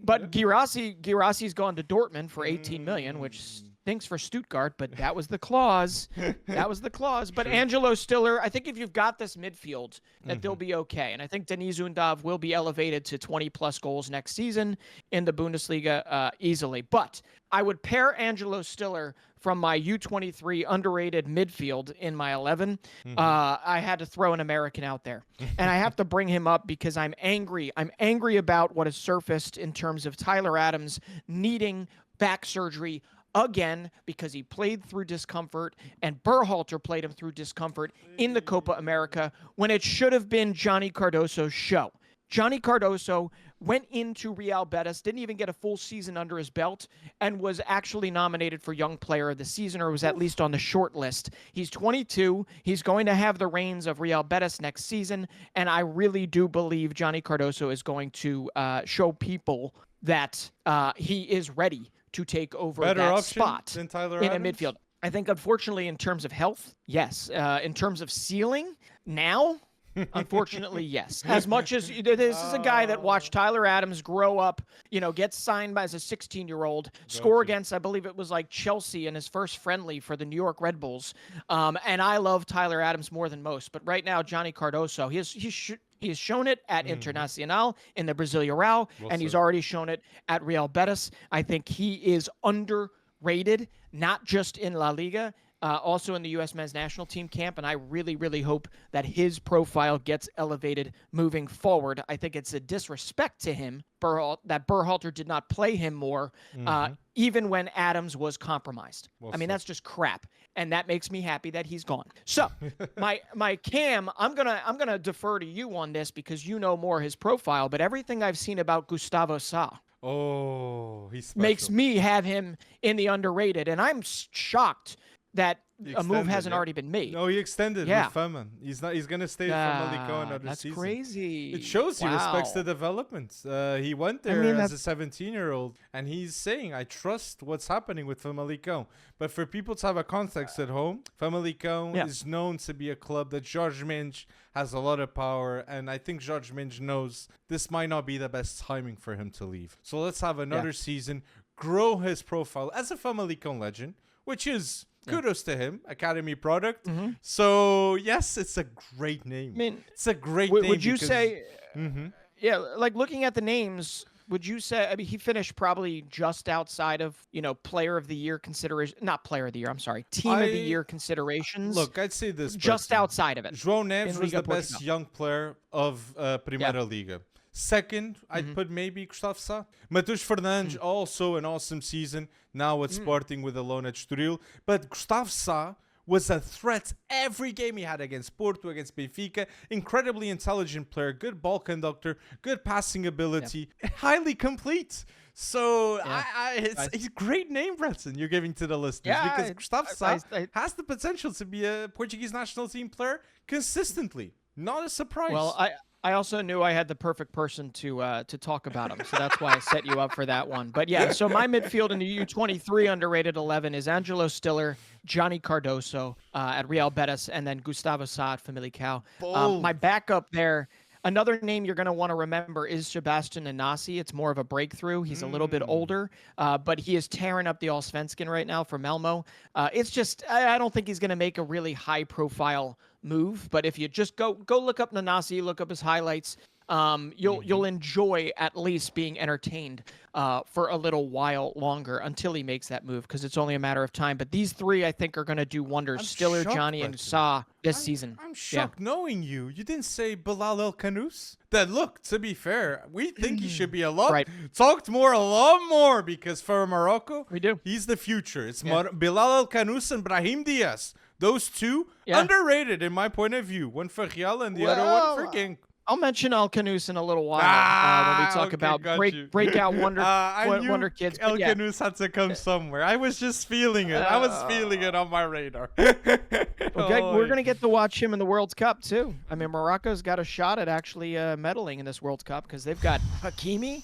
But Guirassy's gone to Dortmund for 18 million, which stinks for Stuttgart, but that was the clause. But Angelo Stiller, I think if you've got this midfield, that they'll be okay. And I think Denis Undav will be elevated to 20-plus goals next season in the Bundesliga easily. But I would pair Angelo Stiller from my U23 underrated midfield in my 11. I had to throw an American out there. And I have to bring him up because I'm angry. I'm angry about what has surfaced in terms of Tyler Adams needing back surgery again, because he played through discomfort and Berhalter played him through discomfort in the Copa America when it should have been Johnny Cardoso's show. Johnny Cardoso went into Real Betis, didn't even get a full season under his belt, and was actually nominated for Young Player of the Season, or was at least on the short list. He's 22. He's going to have the reins of Real Betis next season, and I really do believe Johnny Cardoso is going to show people that he is ready to take over that spot in a midfield. I think, unfortunately, in terms of health, yes. In terms of ceiling, now... Unfortunately, yes. As much as this is a guy that watched Tyler Adams grow up, get signed as a 16-year-old, score against, I believe it was like Chelsea in his first friendly for the New York Red Bulls. And I love Tyler Adams more than most. But right now, Johnny Cardoso, He has shown it at Internacional in the Brasileirão, and he's already shown it at Real Betis. I think he is underrated, not just in La Liga, also in the U.S. men's national team camp, and I really, really hope that his profile gets elevated moving forward. I think it's a disrespect to him that Berhalter did not play him more, even when Adams was compromised. I mean, that's just crap, and that makes me happy that he's gone. So, my Cam, I'm gonna defer to you on this because you know more his profile. But everything I've seen about Gustavo Sa, he's special. Makes me have him in the underrated, and I'm shocked that a move hasn't already been made. No, he extended with Fama. He's going to stay for Famalicão another that's season. That's crazy. It shows he respects the development. He went there as a 17-year-old, and he's saying, I trust what's happening with Famalicão. But for people to have a context at home, Famalicão is known to be a club that Jorge Mendes has a lot of power, and I think Jorge Mendes knows this might not be the best timing for him to leave. So let's have another season, grow his profile as a Famalicão legend, which is... kudos to him, academy product. So yes, it's a great name. I mean, it's a great name. Would you say? Like looking at the names, would you say? I mean, he finished probably just outside of player of the year consideration. Not player of the year. I'm sorry, team of the year considerations. Look, I'd say this. Just outside of it. João Neves was the best young player of Primeira Liga. Second, I'd put maybe Gustavo Sa. Matheus Fernandes, also an awesome season. Now at Sporting with a loan at Estoril. But Gustavo Sa was a threat every game he had against Porto, against Benfica. Incredibly intelligent player, good ball conductor, good passing ability, highly complete. So it's a great name, Bretson, you're giving to the listeners. Because Gustavo Sa has the potential to be a Portuguese national team player consistently. Not a surprise. Well, I also knew I had the perfect person to talk about him, so that's why I set you up for that one. But yeah, so my midfield in the U23 underrated 11 is Angelo Stiller, Johnny Cardoso at Real Betis, and then Gustavo Sa at Famalicão. My backup there, another name you're going to want to remember is Sebastian Nanasi. It's more of a breakthrough. He's a little bit older, but he is tearing up the Allsvenskan right now for Malmo. It's just, I don't think he's going to make a really high-profile move, but if you just go look up Nanasi, look up his highlights, you'll enjoy at least being entertained for a little while longer until he makes that move, because it's only a matter of time. But these three, I think, are going to do wonders. Stiller, Johnny, and Sa this season. I'm shocked knowing you. You didn't say Bilal El Kanous. That, look, to be fair, we think he should be a lot more, because for Morocco, we do. He's the future. It's Bilal El Kanous and Brahim Diaz. Those two, underrated in my point of view. One for Real and the other one for Genk. I'll mention El Kanous in a little while when we talk about breakout Wonderkids. El Kanous had to come somewhere. I was just feeling it. I was feeling it on my radar. Okay, we're going to get to watch him in the World Cup, too. I mean, Morocco's got a shot at actually medaling in this World Cup because they've got Hakimi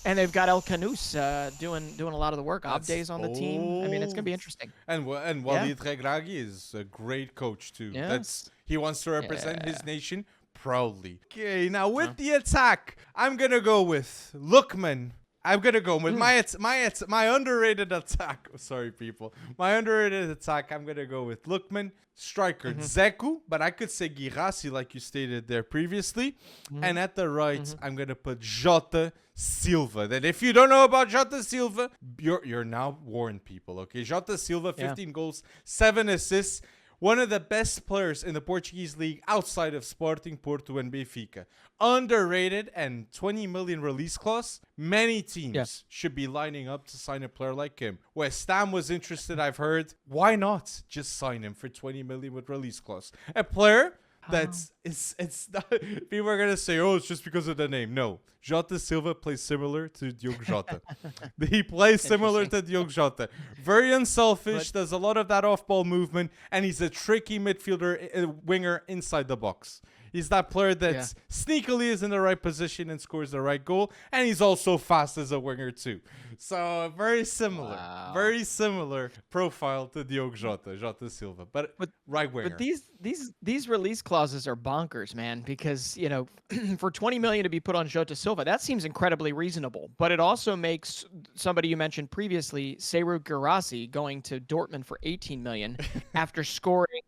and they've got El Kanous doing a lot of the work. Abde's on the team. I mean, it's going to be interesting. And Walid Regragui is a great coach, too. Yes. He wants to represent his nation proudly. Okay, now with the attack, I'm gonna go with Lookman. I'm gonna go with my underrated attack. Oh, sorry, people. My underrated attack. I'm gonna go with Lookman, striker Zeku, but I could say Guirassy like you stated there previously. And at the right, I'm gonna put Jota Silva. That if you don't know about Jota Silva, you're now warned, people. Okay, Jota Silva, 15 goals, 7 assists. One of the best players in the Portuguese league outside of Sporting, Porto, and Benfica. Underrated and 20 million release clause. Many teams should be lining up to sign a player like him. West Ham was interested, I've heard. Why not just sign him for 20 million with release clause? A player that's it's not, people are gonna say, oh, it's just because of the name. No, Jota Silva plays similar to Diogo Jota. He plays similar to Diogo Jota. Very unselfish, does a lot of that off-ball movement, and he's a tricky midfielder, winger inside the box. He's that player that sneakily is in the right position and scores the right goal. And he's also fast as a winger too. So very similar profile to Diogo Jota Silva, but right winger. But these release clauses are bonkers, man, because, you know, for 20 million to be put on Jota Silva, that seems incredibly reasonable. But it also makes somebody you mentioned previously, Serhou Guirassy, going to Dortmund for 18 million after scoring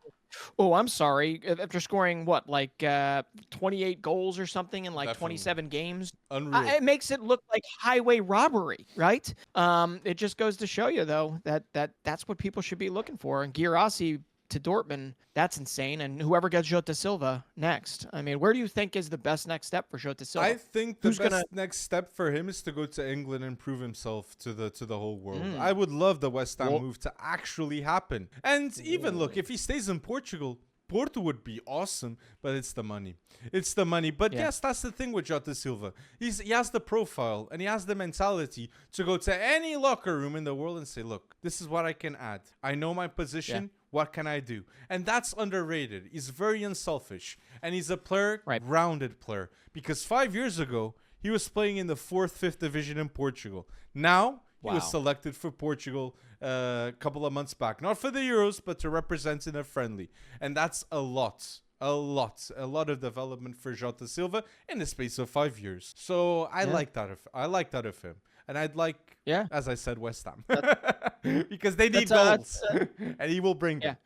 Oh, I'm sorry. After scoring what, like 28 goals or something in like Definitely. 27 games, Unreal. it makes it look like highway robbery, right? It just goes to show you though that's what people should be looking for. And Guirassy to Dortmund, that's insane. And whoever gets Jota Silva next, I mean, where do you think is the best next step for Jota Silva? I think the best next step for him is to go to England and prove himself to the whole world. I would love the West Ham move to actually happen. And even look, if he stays in Portugal, Porto would be awesome, but it's the money. It's the money. But yes, that's the thing with Jota Silva. He has the profile and he has the mentality to go to any locker room in the world and say, look, this is what I can add. I know my position. Yeah. What can I do? And that's underrated. He's very unselfish. And he's a player, grounded player. Because 5 years ago, he was playing in the 4th, 5th division in Portugal. Now, he was selected for Portugal a couple of months back. Not for the Euros, but to represent in a friendly. And that's a lot of development for Jota Silva in the space of 5 years. So I like that of him. And I'd like, as I said, West Ham. Because they need goals. And he will bring them.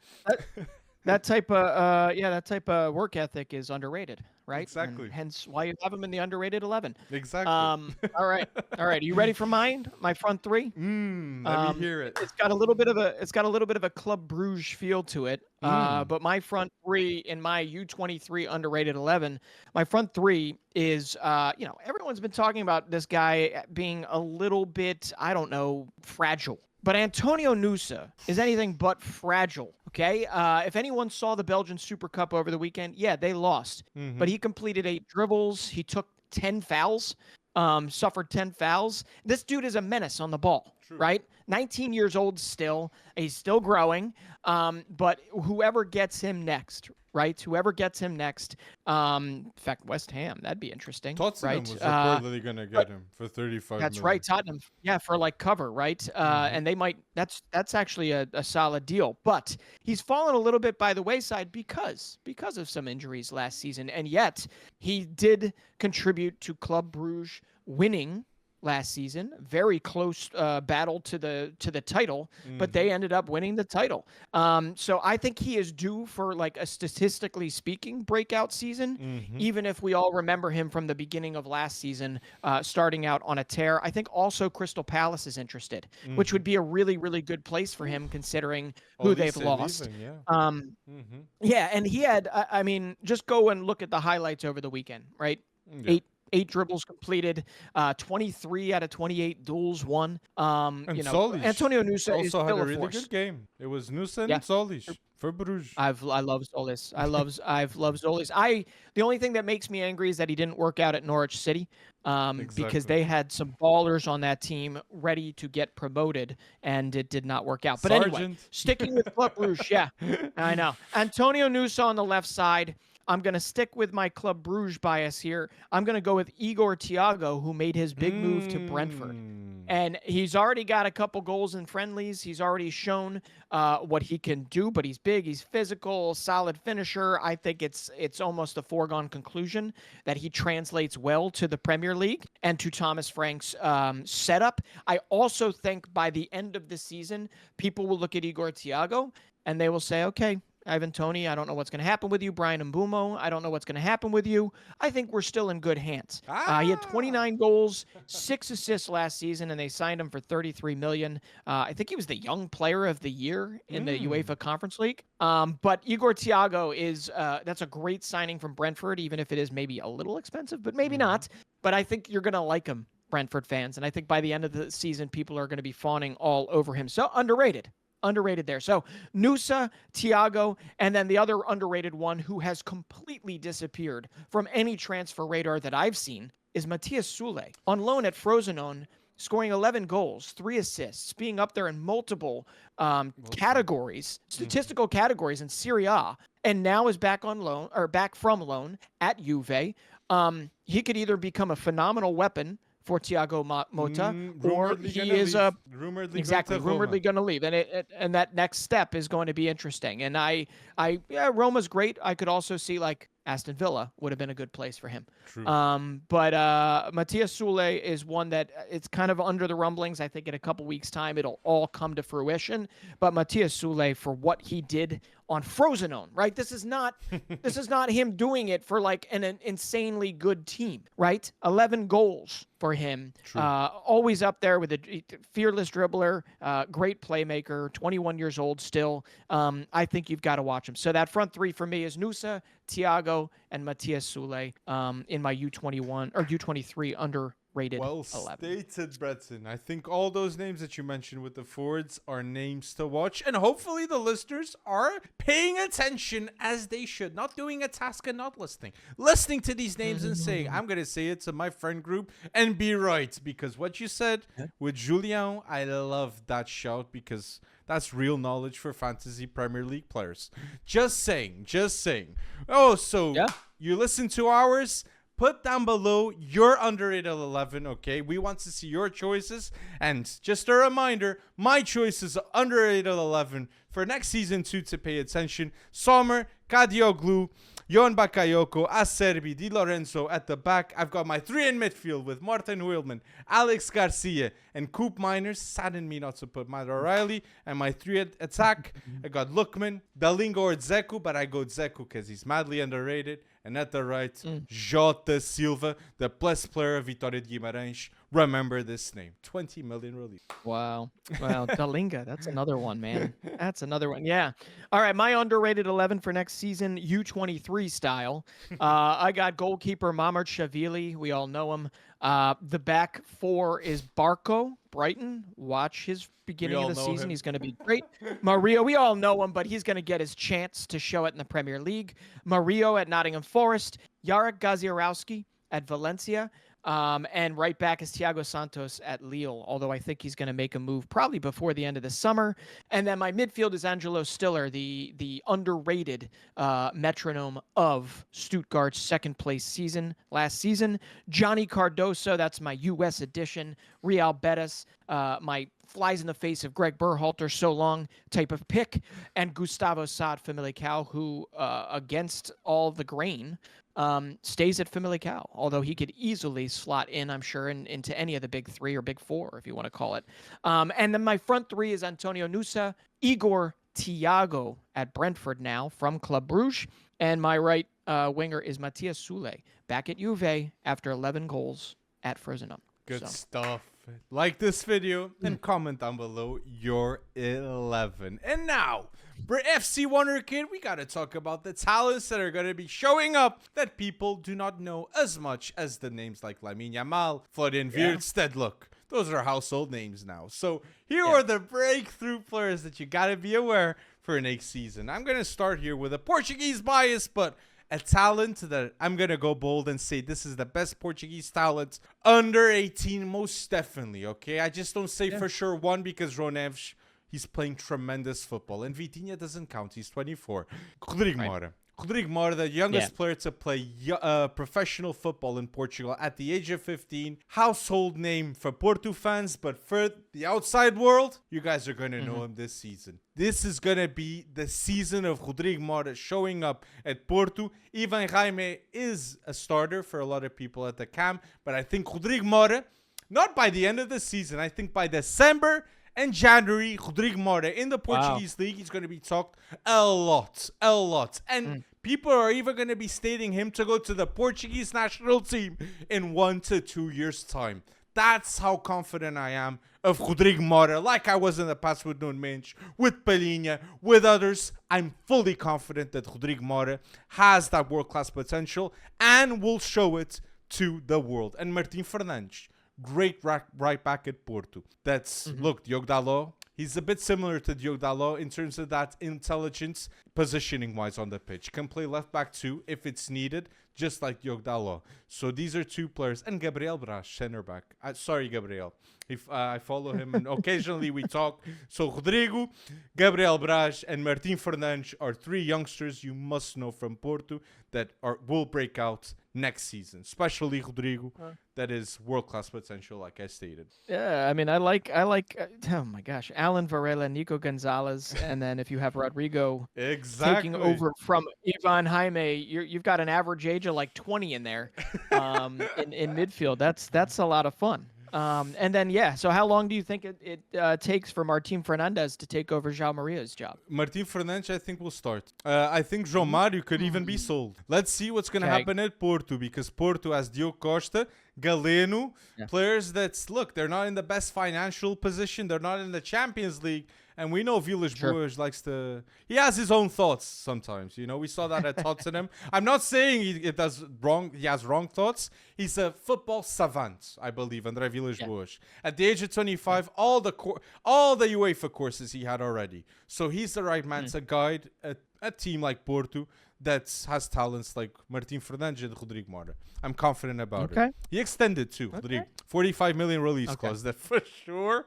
That type of work ethic is underrated, right? Exactly. And hence why you have him in the underrated 11. Exactly. All right. Are you ready for mine? My front three? Let me hear it. It's got a little bit of a Club Bruges feel to it. But my front three in my U23 underrated 11, my front three is everyone's been talking about this guy being a little bit, I don't know, fragile. But Antonio Nusa is anything but fragile, okay? If anyone saw the Belgian Super Cup over the weekend, they lost. But he completed 8 dribbles. He took 10 fouls, suffered 10 fouls. This dude is a menace on the ball, right? 19 years old still. He's still growing. But whoever gets him next, right? Whoever gets him next. In fact, West Ham, that'd be interesting. Tottenham was reportedly going to get him for 35 That's million. right, Tottenham. Yeah, for like cover, right? And they might. That's actually a solid deal. But he's fallen a little bit by the wayside because of some injuries last season, and yet he did contribute to Club Bruges winning last season. Very close battle to the title, but they ended up winning the title. So I think he is due for like a statistically speaking breakout season, even if we all remember him from the beginning of last season, starting out on a tear. I think also Crystal Palace is interested, which would be a really, really good place for him considering who they've lost. And he had, I mean, just go and look at the highlights over the weekend, right? 8 dribbles completed, 23 out of 28 duels won. Solis Antonio Nusa also is still had a a really force. good game. It was Nusa and Solis for Bruges. I love Solis. I've loved Solis. The only thing that makes me angry is that he didn't work out at Norwich City, because they had some ballers on that team ready to get promoted, and it did not work out. But anyway, sticking with Club Bruges, I know. Antonio Nusa on the left side. I'm going to stick with my Club Bruges bias here. I'm going to go with Igor Thiago, who made his big move to Brentford. And he's already got a couple goals in friendlies. He's already shown what he can do, but he's big, he's physical, solid finisher. I think it's almost a foregone conclusion that he translates well to the Premier League and to Thomas Frank's setup. I also think by the end of the season, people will look at Igor Thiago and they will say, okay, Ivan Toney, I don't know what's going to happen with you. Brian Mbeumo, I don't know what's going to happen with you. I think we're still in good hands. He had 29 goals, 6 assists last season, and they signed him for $33 million. I think he was the Young Player of the Year in the UEFA Conference League. But Igor Thiago is that's a great signing from Brentford, even if it is maybe a little expensive, but maybe not. But I think you're going to like him, Brentford fans. And I think by the end of the season, people are going to be fawning all over him. So underrated there. So Nusa, Thiago, and then the other underrated one who has completely disappeared from any transfer radar that I've seen is Matthias Sule, on loan at Frosinone, scoring 11 goals, 3 assists, being up there in multiple categories, statistical categories in Serie A, and now is back on loan or back from loan at Juve. He could either become a phenomenal weapon for Thiago Motta, or he is rumoredly going to leave, and that next step is going to be interesting. And Roma's great. I could also see like Aston Villa would have been a good place for him. True. But Matthias Sule is one that it's kind of under the rumblings. I think in a couple weeks' time it'll all come to fruition. But Matthias Sule, for what he did on Frosinone, right? This is not him doing it for like an insanely good team, right? 11 goals for him. Always up there with a fearless dribbler, great playmaker, 21 years old still. I think you've got to watch him. So that front three for me is Nusa, Thiago, and Matthias Sule in my U21 or U23 underrated 11. Well stated, Breton. I think all those names that you mentioned with the forwards are names to watch, and hopefully the listeners are paying attention as they should. Not doing a task and not listening. Listening to these names and saying, I'm going to say it to my friend group and be right. Because what you said with João, I love that shout because that's real knowledge for fantasy Premier League players. Just saying. Oh, so you listen to ours? Put down below your underrated 11, okay? We want to see your choices. And just a reminder, my choice is underrated 11 for next season 2 to pay attention. Sommer, Kadioglu, João Bakayoko, Acerbi, Di Lorenzo at the back. I've got my 3 in midfield with Martin Huilman, Alex Garcia, and Coop Miners. Saddened me not to put Matt O'Reilly. And my 3 at attack, I got Lookman, Dalingo or Dzeko, but I go Dzeko because he's madly underrated. And at the right, Jota Silva, the best player of Vitória de Guimarães. Remember this name. 20 million release. Wow. Dalinga, that's another one, man. That's another one. Yeah. All right, my underrated 11 for next season, U23 style. I got goalkeeper Mamardashvili. We all know him. The back 4 is Barco, Brighton. Watch his beginning of the season. He's going to be great. Mario, we all know him, but he's going to get his chance to show it in the Premier League. Mario at Nottingham Forest. Jarek Gaziorowski at Valencia. And right back is Thiago Santos at Lille, although I think he's going to make a move probably before the end of the summer. And then my midfield is Angelo Stiller, the underrated metronome of Stuttgart's second place season last season. Johnny Cardoso, that's my U.S. edition. Real Betis, my flies in the face of Greg Berhalter so long type of pick. And Gustavo Sad Famalicão, who against all the grain, stays at Famalicão, although he could easily slot in, I'm sure, into any of the big 3 or big 4, if you want to call it. And then my front 3 is Antonio Nusa, Igor Thiago at Brentford now from Club Brugge, and my right winger is Matthias Sule, back at Juve after 11 goals at Frosinone. Good stuff. Like this video and comment down below your 11. And now, for FC Wonderkid, we got to talk about the talents that are going to be showing up that people do not know as much as the names like Lamine Yamal, Florian Wirtz. Look, those are household names now. So here are the breakthrough players that you got to be aware for next season. I'm going to start here with a Portuguese bias, but a talent that I'm going to go bold and say this is the best Portuguese talent under 18, most definitely, okay? I just don't say for sure one because Neves, he's playing tremendous football. And Vitinha doesn't count. He's 24. Rodrigo Moura. Rodrigo Moura, the youngest player to play professional football in Portugal at the age of 15. Household name for Porto fans, but for the outside world, you guys are going to know him this season. This is going to be the season of Rodrigo Moura showing up at Porto. Ivan Jaime is a starter for a lot of people at the camp, but I think Rodrigo Moura, not by the end of the season, I think by December and January, Rodrigo Moura in the Portuguese League, he's going to be talked a lot. And people are even going to be stating him to go to the Portuguese national team in 1 to 2 years' time. That's how confident I am of Rodrigo Moura, like I was in the past with Nuno Mendes, with Palhinha, with others. I'm fully confident that Rodrigo Moura has that world-class potential and will show it to the world. And Martin Fernandes, great right back at Porto. That's, look, Diogo Dalot, he's a bit similar to Diogo Dalot in terms of that intelligence, positioning-wise on the pitch. Can play left back too if it's needed, just like Diogo Dalot. So these are 2 players. And Gabriel Braz, center back. Sorry, Gabriel. If I follow him and occasionally we talk. So Rodrigo, Gabriel Braz, and Martin Fernandes are 3 youngsters you must know from Porto that will break out next season, especially Rodrigo, that is world-class potential, like I stated. Yeah, I mean, I like. Oh my gosh, Alan Varela, Nico Gonzalez, and then if you have Rodrigo taking over from Ivan Jaime, you've got an average age of like 20 in there, in midfield. That's a lot of fun. And then so how long do you think it takes for Martin Fernandes to take over João Maria's job? Martin Fernandes, I think, will start. I think João Mário could even be sold. Let's see what's going to happen at Porto, because Porto has Diogo Costa, Galeno, players they're not in the best financial position. They're not in the Champions League. And we know Villas-Boas likes to... He has his own thoughts sometimes. You know, we saw that at Tottenham. I'm not saying he has wrong thoughts. He's a football savant, I believe, André Villas-Boas. At the age of 25, all the UEFA courses he had already. So he's the right man to guide a team like Porto that has talents like Martin Fernandes and Rodrigo Mora. I'm confident about it. He extended too. Rodrigo, 45 million release clause. That for sure.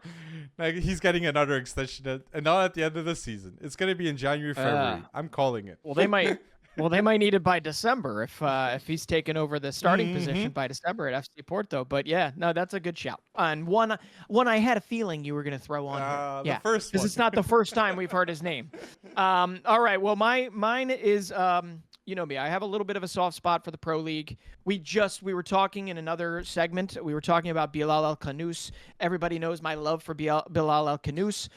Like, he's getting another extension, and not at the end of the season. It's going to be in January, February. I'm calling it. Well, they might. Well, they might need it by December if he's taken over the starting position by December at FC Porto. But that's a good shout. And one I had a feeling you were going to throw on here. The first one. Because it's not the first time we've heard his name. All right. Well, mine is you know me. I have a little bit of a soft spot for the Pro League. We were talking in another segment. We were talking about Bilal El Khanous. Everybody knows my love for Bilal El Khanous.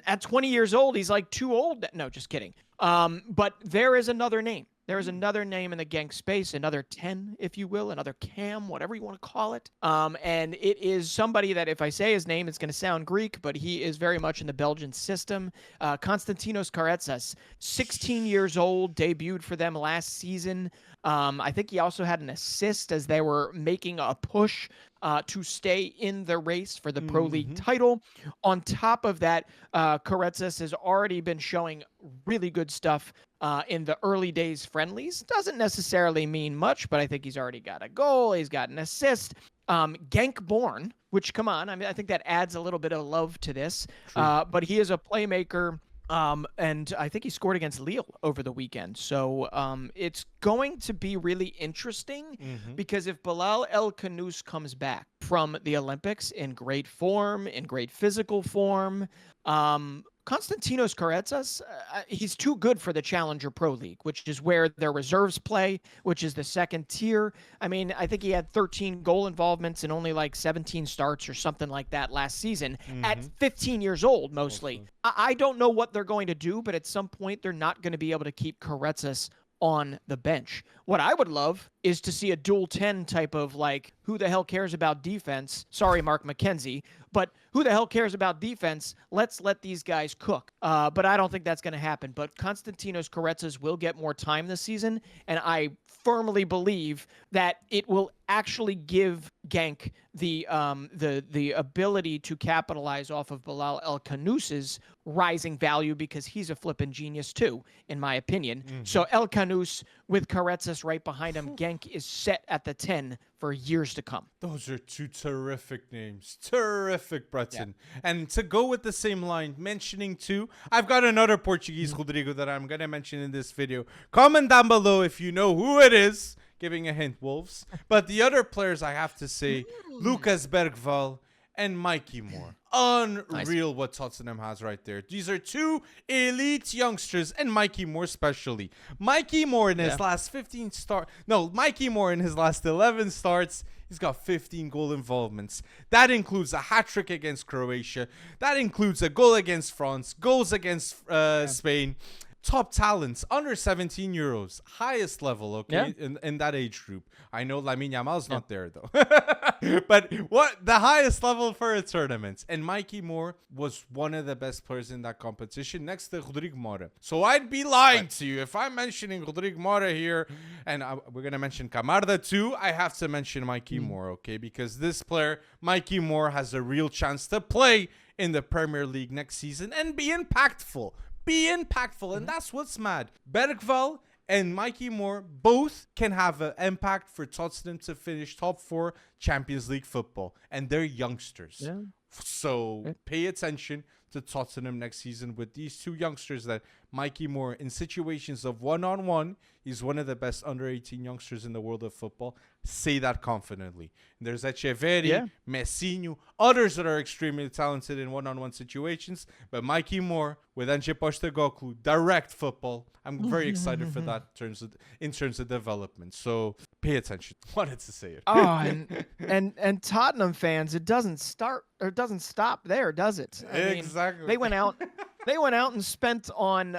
At 20 years old, he's like too old. No, just kidding. But there is another name. There is another name in the Genk space, another 10, if you will, another Cam, whatever you want to call it. And it is somebody that if I say his name, it's going to sound Greek, but he is very much in the Belgian system. Konstantinos Karetsas, 16 years old, debuted for them last season. I think he also had an assist as they were making a push to stay in the race for the Pro League title. On top of that, Karetsas has already been showing really good stuff in the early days friendlies. Doesn't necessarily mean much, but I think he's already got a goal. He's got an assist. Genk born, which, come on, I mean, I think that adds a little bit of love to this. But he is a playmaker. And I think he scored against Lille over the weekend. So it's going to be really interesting because if Bilal El Khanous comes back from the Olympics in great form, in great physical form, Konstantinos Karetsas, he's too good for the Challenger Pro League, which is where their reserves play, which is the second tier. I mean, I think he had 13 goal involvements and only like 17 starts or something like that last season at 15 years old, mostly. I don't know what they're going to do, but at some point they're not going to be able to keep Karetsas on the bench. What I would love is to see a dual 10 type of like, who the hell cares about defense? Sorry, Mark McKenzie, but who the hell cares about defense? Let's let these guys cook. But I don't think that's going to happen. But Konstantinos Karetsas will get more time this season, and I firmly believe that it will actually give Genk the ability to capitalize off of Bilal El Khanous's rising value because he's a flippin' genius too, in my opinion. So El Khanous with Karetsas right behind him, Genk is set at the 10 for years to come. Those are two terrific names. Terrific, Breton. Yeah. And to go with the same line, mentioning two, I've got another Portuguese Rodrigo that I'm going to mention in this video. Comment down below if you know who it is. Giving a hint, Wolves. But the other players I have to say, Lucas Bergvall and Mikey Moore. Unreal what Tottenham has right there. These are two elite youngsters, and Mikey Moore especially. Mikey Moore in his last 15 starts. No, Mikey Moore in his last 11 starts. He's got 15 goal involvements. That includes a hat-trick against Croatia. That includes a goal against France, goals against Spain. Top talents, under 17 euros, highest level, okay, in that age group. I know Lamine Yamal's not there, though. But what the highest level for a tournament. And Mikey Moore was one of the best players in that competition next to Rodrigo Mora. So I'd be lying to you. If I'm mentioning Rodrigo Mora here, and we're going to mention Camarda too, I have to mention Mikey Moore, okay? Because this player, Mikey Moore, has a real chance to play in the Premier League next season and be impactful. And that's what's mad. Bergvall and Mikey Moore both can have an impact for Tottenham to finish top 4 Champions League football, and they're youngsters. So pay attention to Tottenham next season with these two youngsters that Mikey Moore, in situations of one-on-one, he's one of the best under-18 youngsters in the world of football. Say that confidently. And there's Echeverri, Messinho, others that are extremely talented in one-on-one situations. But Mikey Moore with Ange Postecoglou, direct football. I'm very excited for that in terms of development. So pay attention. Wanted to say it. Oh, and Tottenham fans, it doesn't stop there, does it? Exactly. They went out. They went out and spent on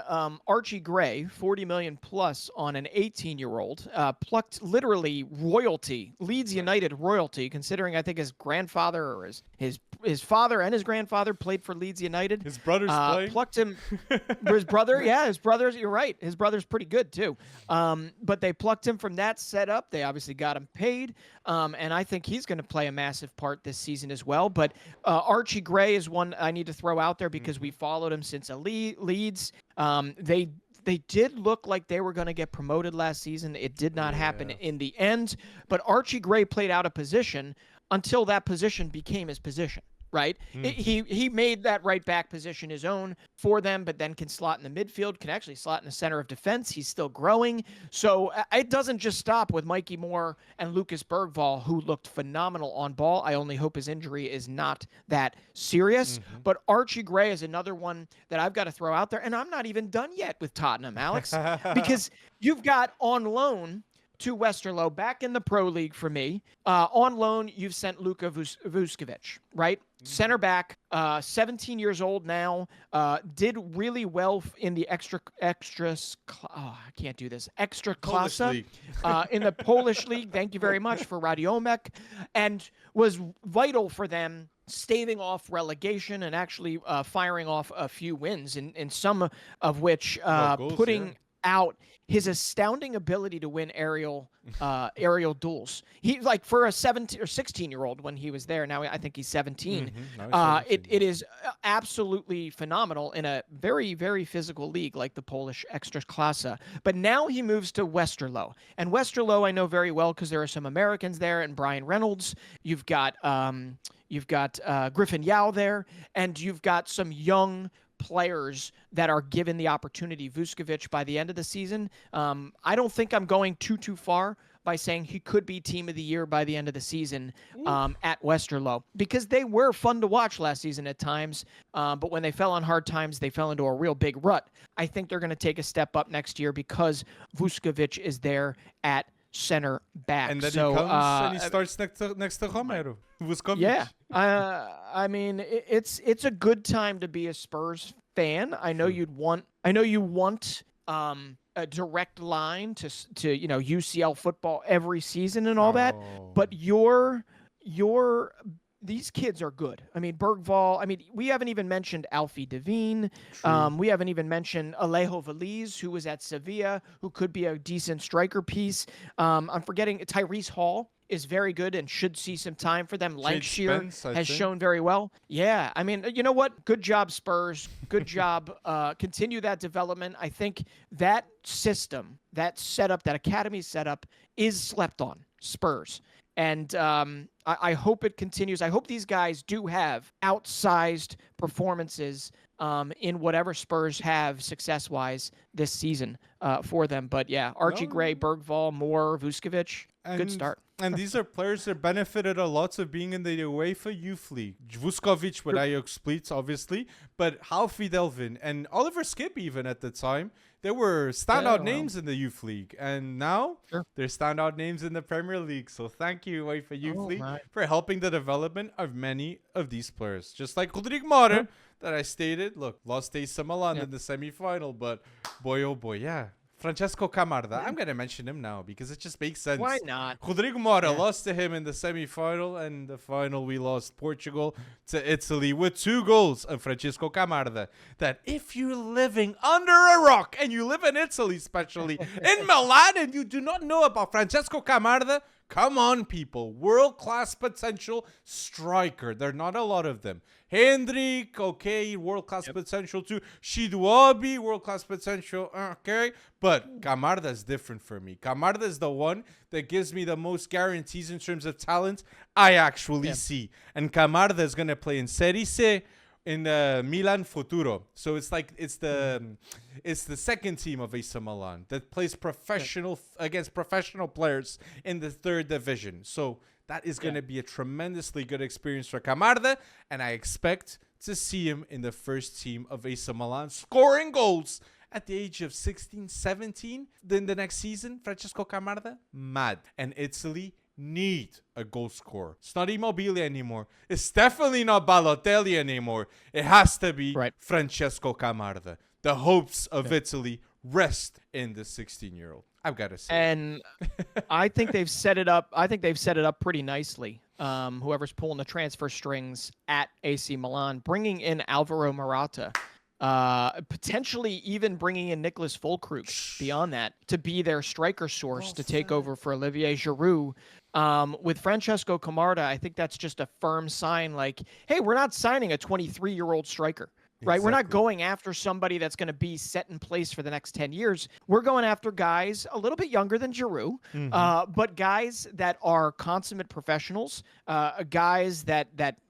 Archie Gray, $40 million plus on an 18-year-old, plucked literally royalty, Leeds United royalty, considering I think his grandfather or his father and his grandfather played for Leeds United. His brother's playing. Plucked him. His brother, yeah, his brother's. You're right. His brother's pretty good too. But they plucked him from that setup. They obviously got him paid, and I think he's going to play a massive part this season as well. But Archie Gray is one I need to throw out there because we followed him since Leeds. They did look like they were going to get promoted last season. It did not happen in the end. But Archie Gray played out of position until that position became his position, right? He made that right back position his own for them, but then can slot in the midfield, can actually slot in the center of defense. He's still growing. So it doesn't just stop with Mikey Moore and Lucas Bergvall, who looked phenomenal on ball. I only hope his injury is not that serious. But Archie Gray is another one that I've got to throw out there. And I'm not even done yet with Tottenham, Alex, because you've got on loan to Westerlo, back in the Pro League for me. On loan, you've sent Luka Vuskovic, right? Center back, 17 years old now, did really well in the extra klasa in the Polish league. Thank you very much for Radiomek, and was vital for them staving off relegation and actually firing off a few wins, in some of which putting out his astounding ability to win aerial duels. He, like, for a 17 or 16-year-old when he was there, now I think he's 17. It is absolutely phenomenal in a very, very physical league like the Polish Ekstraklasa. But now he moves to Westerlo. And Westerlo I know very well because there are some Americans there, and Brian Reynolds. You've got Griffin Yao there, and you've got some young players that are given the opportunity. Vuskovic by the end of the season, I don't think I'm going too far by saying he could be team of the year by the end of the season at Westerlo, because they were fun to watch last season at times, but when they fell on hard times, they fell into a real big rut. I think they're going to take a step up next year because Vuskovic is there at center back. And then he comes and he starts next to Romero. Vuskovic. Yeah. I mean, it's a good time to be a Spurs fan. I know you want a direct line to UCL football every season and all that, but these kids are good. I mean, Bergvall. I mean, we haven't even mentioned Alfie Devine. We haven't even mentioned Alejo Veliz, who was at Sevilla, who could be a decent striker piece. I'm forgetting Tyrese Hall is very good and should see some time for them. Lancashire has shown very well. Yeah, I mean, you know what? Good job, Spurs. Good job. Continue that development. I think that system, that setup, that academy setup is slept on. Spurs. And I hope it continues. I hope these guys do have outsized performances in whatever Spurs have success-wise this season for them. But yeah, Archie Gray, Bergvall, Moore, Vuskovic, good start. And these are players that benefited a lot of being in the UEFA Youth League. Vuskovic with Ajax Split, obviously, but Halfie Delvin and Oliver Skip even at the time, they were standout names in the Youth League. And now they're standout names in the Premier League. So thank you, UEFA Youth League, for helping the development of many of these players. Just like Rodrigo Mora, that I stated, look, lost AC Milan in the semi-final, but boy, oh boy, Francesco Camarda. I'm going to mention him now because it just makes sense. Why not? Rodrigo Mora lost to him in the semi-final, and the final we lost Portugal to Italy with 2 goals of Francesco Camarda. That if you're living under a rock, and you live in Italy, especially in Milan, and you do not know about Francesco Camarda, come on, people. World-class potential striker. There are not a lot of them. Hendrik, okay, world-class potential too. Shiduabi, world-class potential, okay. But Camarda is different for me. Camarda is the one that gives me the most guarantees in terms of talent I actually see. And Camarda is going to play in Serie C in the Milan Futuro. So it's the second team of AC Milan that plays against professional players in the third division. So that is going to be a tremendously good experience for Camarda, and I expect to see him in the first team of AC Milan scoring goals at the age of 16, 17. Then the next season, Francesco Camarda, mad. And Italy need a goal scorer. It's not Immobile anymore. It's definitely not Balotelli anymore. It has to be Francesco Camarda. The hopes of Italy rest in the 16-year-old. I've got to say. And I think they've set it up. I think they've set it up pretty nicely. Whoever's pulling the transfer strings at AC Milan, bringing in Alvaro Morata, potentially even bringing in Nicholas Füllkrug beyond that to be their striker source to take over for Olivier Giroud. With Francesco Camarda, I think that's just a firm sign like, hey, we're not signing a 23-year-old striker. Right. We're not going after somebody that's going to be set in place for the next 10 years. We're going after guys a little bit younger than Giroud, but guys that are consummate professionals, guys that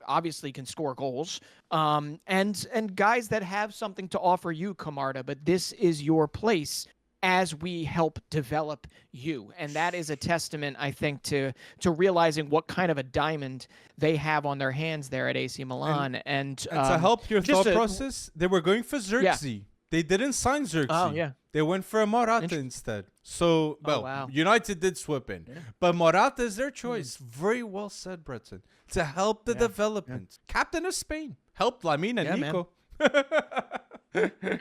obviously can score goals, and guys that have something to offer you, Camarda. But this is your place as we help develop you. And that is a testament, I think, to realizing what kind of a diamond they have on their hands there at AC Milan. And to help your thought process, they were going for Xerxes. They didn't sign Xerxes. Oh, yeah. They went for a Morata instead. So, United did swoop in. But Morata is their choice. Very well said, Breton. To help the development. Captain of Spain. Helped Lamine and Nico.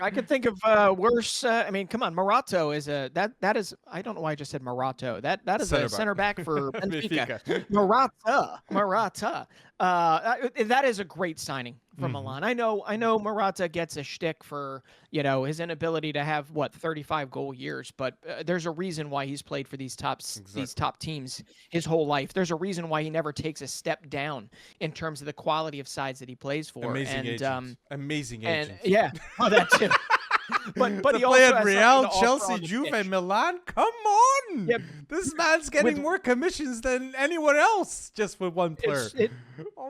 I could think of worse. I mean, come on, Morato is that is. I don't know why I just said Morato. That is a center back for Benfica. Morata. That is a great signing for Milan. I know Morata gets a shtick for his inability to have 35 goal years, but there's a reason why he's played for these top teams his whole life. There's a reason why he never takes a step down in terms of the quality of sides that he plays for. Amazing agent. Yeah. Oh, that too. But he also play at has Real, Chelsea, Juve, Milan. Come on, this man's getting more commissions than anyone else just with one player.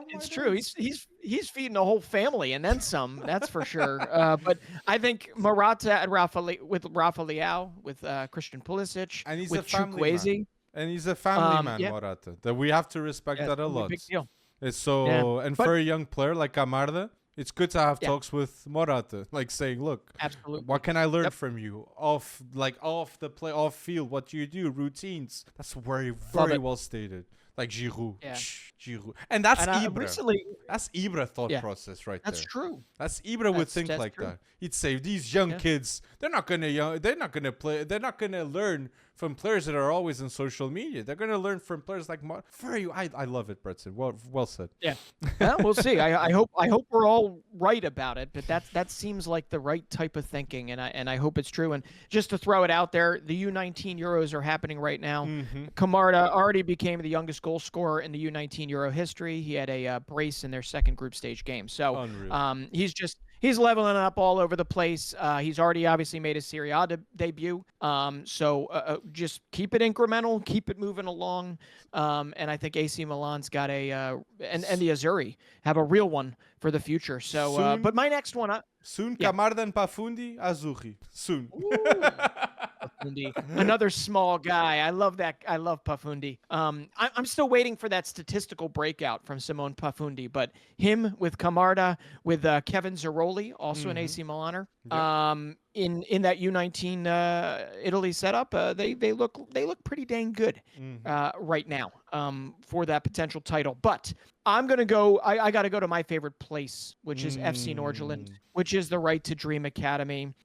It's true. He's feeding the whole family and then some. That's for sure. But I think Morata and Rafa Leao, with Christian Pulisic, and he's with a family Chukwueze. man. And he's a family man, Morata. That we have to respect that a lot. Big deal. It's for a young player like Camarda, it's good to have talks with Morata, like saying, "Look, absolutely, what can I learn from you off the play, off field? What do you do? Routines." That's very well stated. Like Giroud, Giroud, and that's Ibra. That's Ibra thought process right there. That's true. That's Ibra would think like that. He'd say these young kids, they're not gonna learn from players that are always on social media. They're gonna learn from players like I love it, Breton. Well said. Yeah. Well, we'll see. I hope we're all right about it, but that seems like the right type of thinking, and I hope it's true. And just to throw it out there, the U19 Euros are happening right now. Camarda already became the youngest goal scorer in the U19 Euro history. He had a brace in their second group stage game. So he's leveling up all over the place. He's already obviously made his Serie A debut. So just keep it incremental, keep it moving along. And I think AC Milan's got and the Azzurri have a real one for the future. So, but my next one. Soon, Camarda and Pafundi, Azzurri. Soon. Pafundi. Another small guy. I love that. I love Pafundi. I'm still waiting for that statistical breakout from Simone Pafundi, but him with Camarda, with Kevin Zeroli, also an AC Milaner, in that U19 Italy setup, they look pretty dang good right now for that potential title. But I'm gonna go. I got to go to my favorite place, which is FC Nordjylland, which is the Right to Dream Academy.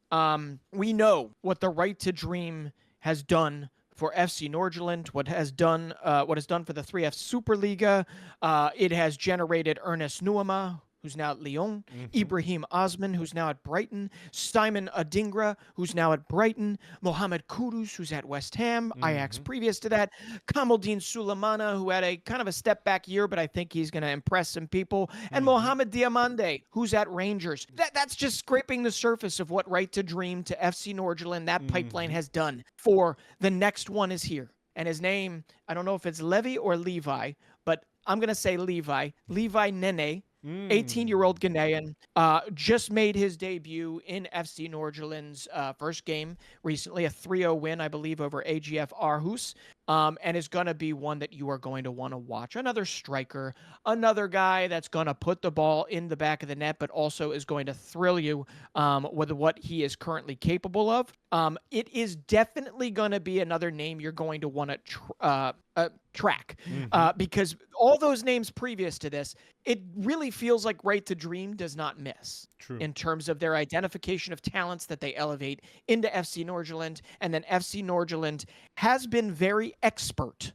We know what the Right to Dream has done for FC Nordjylland, what has done for the 3F Superliga. It has generated Ernest Nuama, who's now at Lyon, Ibrahim Osman, who's now at Brighton, Simon Adingra, who's now at Brighton, Mohamed Kudus, who's at West Ham, Ajax previous to that, Kamaldeen Sulemana, who had a kind of a step-back year, but I think he's going to impress some people, and Mohamed Diamande, who's at Rangers. That's just scraping the surface of what Right to Dream to FC Nordjylland, that pipeline has done. For the next one is here, and his name, I don't know if it's Levy or Levi, but I'm going to say Levi Nene, 18-year-old Ghanaian, just made his debut in FC Nordsjælland's first game recently, a 3-0 win, I believe, over AGF Aarhus, and is going to be one that you are going to want to watch. Another striker, another guy that's going to put the ball in the back of the net, but also is going to thrill you with what he is currently capable of. It is definitely going to be another name you're going to want to track because all those names previous to this, it really feels like Right to Dream does not miss. True. In terms of their identification of talents that they elevate into FC Nordsjælland. And then FC Nordsjælland has been very expert,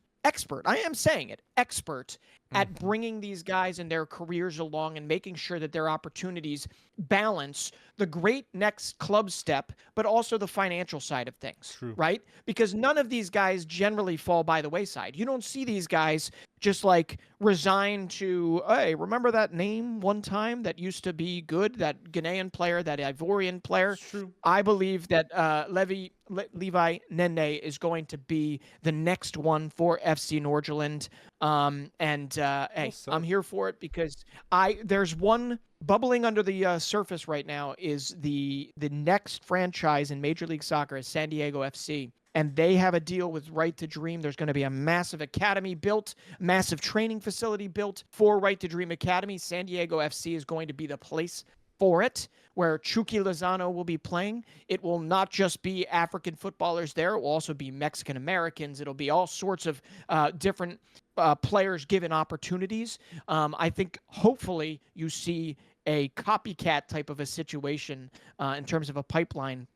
I am saying it, expert at bringing these guys and their careers along and making sure that their opportunities balance the great next club step, but also the financial side of things, right? Because none of these guys generally fall by the wayside. You don't see these guys just like resign to, hey, remember that name one time that used to be good, that Ghanaian player, that Ivorian player? I believe that Levi Nene is going to be the next one for FC Nordsjælland. Hey, I'm here for it because there's one bubbling under the surface right now is the next franchise in Major League Soccer is San Diego FC. And they have a deal with Right to Dream. There's going to be a massive academy built, massive training facility built for Right to Dream Academy. San Diego FC is going to be the place for it, where Chucky Lozano will be playing. It will not just be African footballers there. It will also be Mexican Americans. It'll be all sorts of different players given opportunities. I think hopefully you see a copycat type of a situation in terms of a pipeline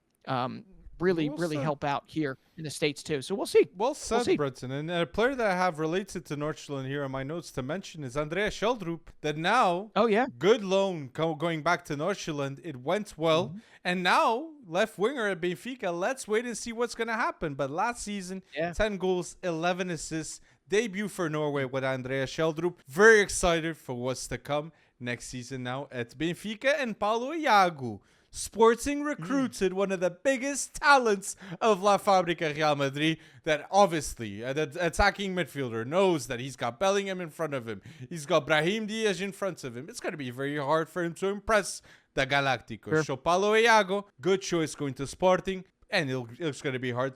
really help out here in the States too. So we'll see. Well said, Bretton. And a player that I have related to Nordsjælland here on my notes to mention is Andreas Sheldrup, that now, good loan going back to Nordsjælland. It went well. And now, left winger at Benfica, let's wait and see what's going to happen. But last season, 10 goals, 11 assists, debut for Norway with Andreas Sheldrup. Very excited for what's to come next season now at Benfica. And Paulo Iago, Sporting recruited one of the biggest talents of La Fábrica Real Madrid, that obviously the attacking midfielder knows that he's got Bellingham in front of him. He's got Brahim Diaz in front of him. It's going to be very hard for him to impress the Galácticos. So Paulo Iago, good choice going to Sporting. And it's going to be hard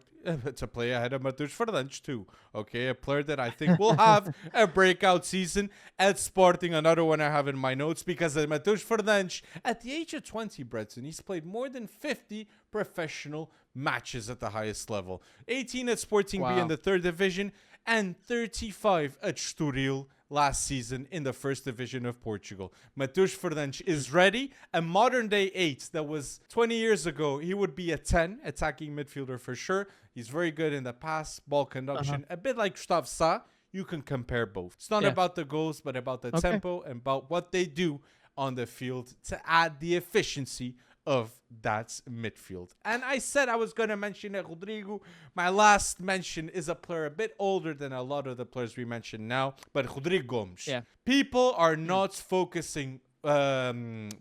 to play ahead of Matheus Fernandes too. Okay, a player that I think will have a breakout season at Sporting. Another one I have in my notes, because Matheus Fernandes, at the age of 20, Bretton, he's played more than 50 professional matches at the highest level. 18 at Sporting B in the 3rd division and 35 at Estoril last season in the 1st division of Portugal. Matheus Fernandes is ready. A modern day 8 that was 20 years ago, he would be a 10 attacking midfielder for sure. He's very good in the pass, ball conduction, a bit like Gustavo Sa. You can compare both. It's not about the goals, but about the tempo and about what they do on the field to add the efficiency of that midfield. And I said I was going to mention Rodrigo. My last mention is a player a bit older than a lot of the players we mentioned now, but Rodrigo Gomes. People are not focusing,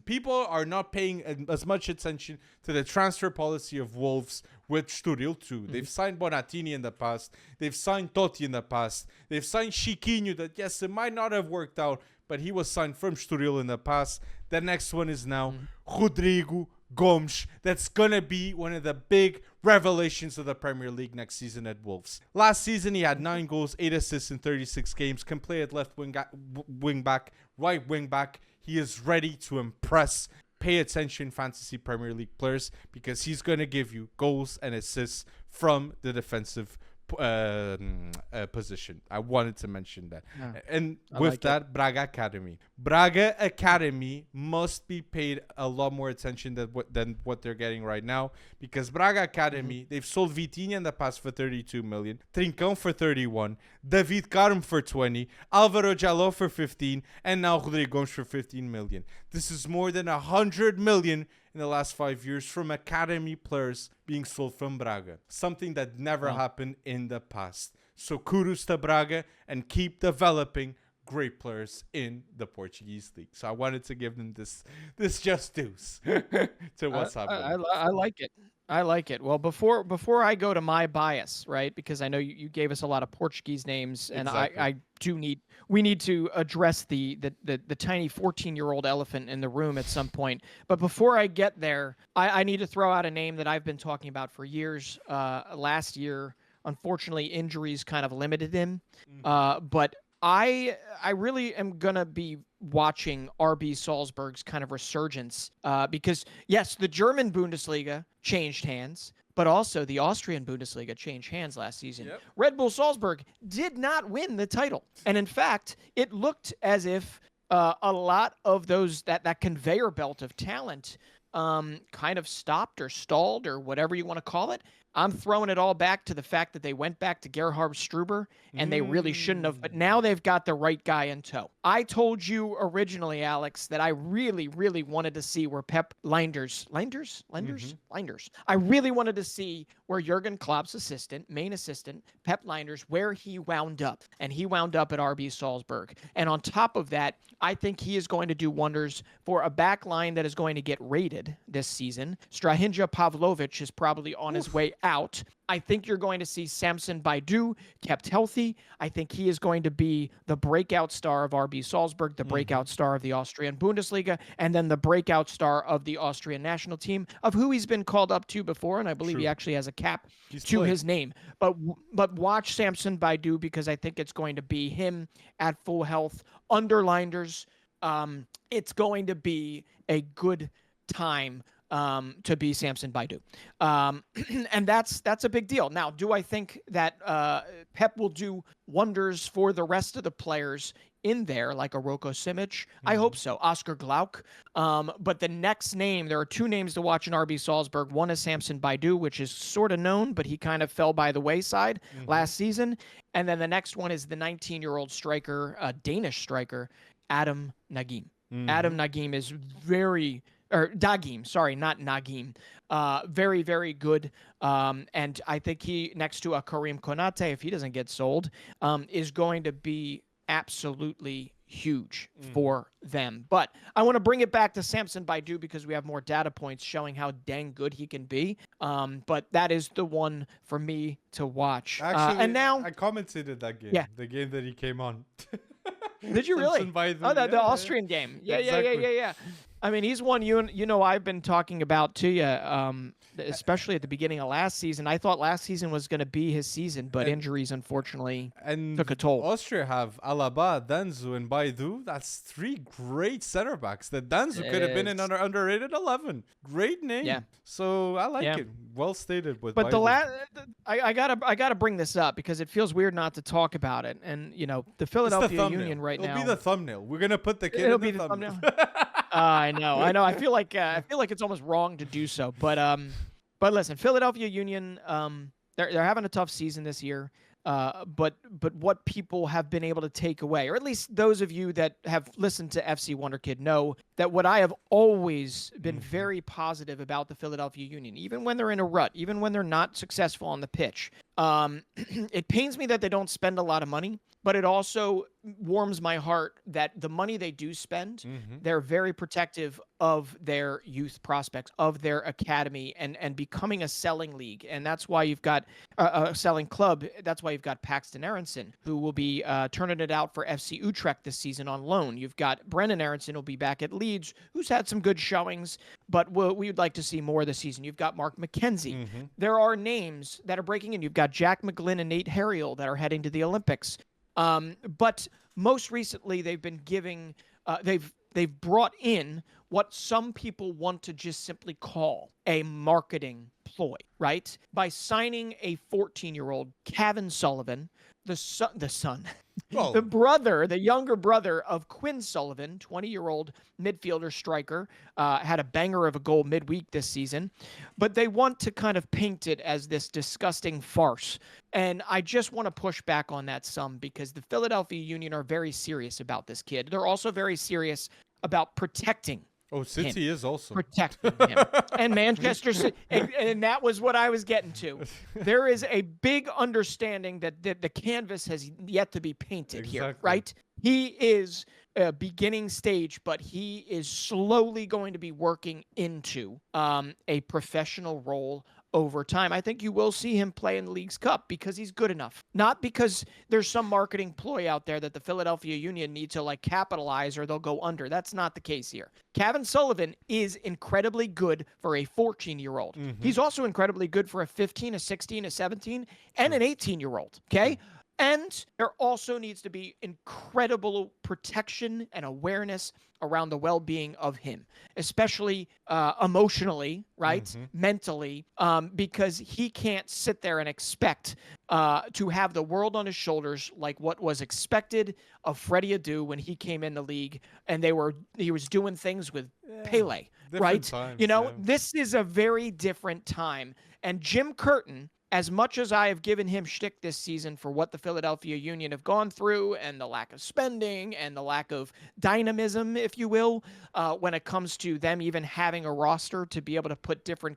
people are not paying as much attention to the transfer policy of Wolves with Estoril too. They've signed Bonatini in the past. They've signed Totti in the past. They've signed Chiquinho, that yes, it might not have worked out, but he was signed from Estoril in the past. The next one is now Rodrigo Gomes. That's going to be one of the big revelations of the Premier League next season at Wolves. Last season, he had 9 goals, 8 assists in 36 games, can play at left wing back, right wing back. He is ready to impress. Pay attention, fantasy Premier League players, because he's going to give you goals and assists from the defensive position. I wanted to mention that. And with that, Braga Academy. Braga Academy must be paid a lot more attention than what they're getting right now, because Braga Academy, they've sold Vitinha in the past for 32 million, Trincão for 31, David Carmo for 20, Álvaro Jaló for 15, and now Rodrigo Gomes for 15 million. This is more than 100 million in the last 5 years from academy players being sold from Braga. Something that never happened in the past. So kudos to Braga, and keep developing great players in the Portuguese league. So I wanted to give them this just dues to what's happening. I like it. I like it. Well, before I go to my bias, right? Because I know you gave us a lot of Portuguese names, and Exactly. I do we need to address the tiny 14-year-old elephant in the room at some point. But before I get there, I need to throw out a name that I've been talking about for years. Last year, unfortunately, injuries kind of limited him. But I really am gonna be watching RB Salzburg's kind of resurgence because yes, the German Bundesliga changed hands, but also the Austrian Bundesliga changed hands last season. Yep. Red Bull Salzburg did not win the title, and in fact, it looked as if a lot of that conveyor belt of talent kind of stopped or stalled or whatever you want to call it. I'm throwing it all back to the fact that they went back to Gerhard Struber, and they really shouldn't have. But now they've got the right guy in tow. I told you originally, Alex, that I really, really wanted to see where Pep Linders. I really wanted to see where Jurgen Klopp's main assistant, Pep Linders, where he wound up. And he wound up at RB Salzburg. And on top of that, I think he is going to do wonders for a back line that is going to get raided this season. Strahinja Pavlovic is probably on his way out. I think you're going to see Samson Baidu kept healthy. I think he is going to be the breakout star of RB Salzburg, the breakout star of the Austrian Bundesliga, and then the breakout star of the Austrian national team, of who he's been called up to before, and I believe he actually has a cap to his name. But watch Samson Baidu, because I think it's going to be him at full health, underliners. It's going to be a good time to be Samson Baidu. And that's a big deal. Now, do I think that Pep will do wonders for the rest of the players in there, like a Roko Simic? I hope so. Oscar Glauc. But the next name, there are two names to watch in RB Salzburg. One is Samson Baidu, which is sort of known, but he kind of fell by the wayside last season. And then the next one is the 19-year-old striker, Danish striker, Adam Nagim. Adam Nagim is Dagim, sorry, not Nagim. Very, very good. And I think he, next to a Karim Konate, if he doesn't get sold, is going to be absolutely huge for them. But I want to bring it back to Samson Baidu because we have more data points showing how dang good he can be. But that is the one for me to watch. Actually, and now I commented that game. Yeah. The game that he came on. Did you really? Baidu, The Austrian game. Yeah, Exactly. yeah. I mean, he's one you know I've been talking about to you, especially at the beginning of last season. I thought last season was going to be his season, but injuries unfortunately took a toll. Austria have Alaba, Danzu, and Baidu. That's three great center backs. That Danzu could have been an underrated 11. Great name. Yeah. So I like it. Well stated with But Baidu. I gotta bring this up because it feels weird not to talk about it. And the It's the Philadelphia thumbnail. Union right now. It'll be the thumbnail. We're gonna put the kid It'll in be the the thumbnail. I know. I feel like it's almost wrong to do so. But listen, Philadelphia Union, they're having a tough season this year. But what people have been able to take away, or at least those of you that have listened to FC Wonderkid know that what I have always been very positive about the Philadelphia Union, even when they're in a rut, even when they're not successful on the pitch. It pains me that they don't spend a lot of money, but it also warms my heart that the money they do spend, they're very protective of their youth prospects, of their academy, and becoming a selling league. And that's why you've got a selling club. That's why you've got Paxton Aronson, who will be turning it out for FC Utrecht this season on loan. You've got Brennan Aronson, who'll be back at Leeds, who's had some good showings, but we would like to see more this season. You've got Mark McKenzie. There are names that are breaking in. You've got Jack McGlynn and Nate Harriel that are heading to the Olympics. But most recently, they've been giving, they've brought in what some people want to just simply call a marketing ploy, right? By signing a 14-year-old Kevin Sullivan, the younger brother of Quinn Sullivan, 20-year-old midfielder striker, had a banger of a goal midweek this season. But they want to kind of paint it as this disgusting farce. And I just want to push back on that some because the Philadelphia Union are very serious about this kid. They're also very serious about protecting Oh, City is also protecting him. And Manchester City, and that was what I was getting to. There is a big understanding that the canvas has yet to be painted here, right? He is a beginning stage, but he is slowly going to be working into a professional role over time. I think you will see him play in the League's Cup because he's good enough. Not because there's some marketing ploy out there that the Philadelphia Union need to like capitalize or they'll go under. That's not the case here. Kevin Sullivan is incredibly good for a 14-year-old. He's also incredibly good for a 15, a 16, a 17, and an 18-year-old. Okay? And there also needs to be incredible protection and awareness around the well-being of him, especially emotionally, right? Mentally, because he can't sit there and expect to have the world on his shoulders like what was expected of Freddie Adu when he came in the league, and he was doing things with Pele, right? Times, this is a very different time. And Jim Curtin, as much as I have given him shtick this season for what the Philadelphia Union have gone through and the lack of spending and the lack of dynamism, if you will, when it comes to them even having a roster to be able to put different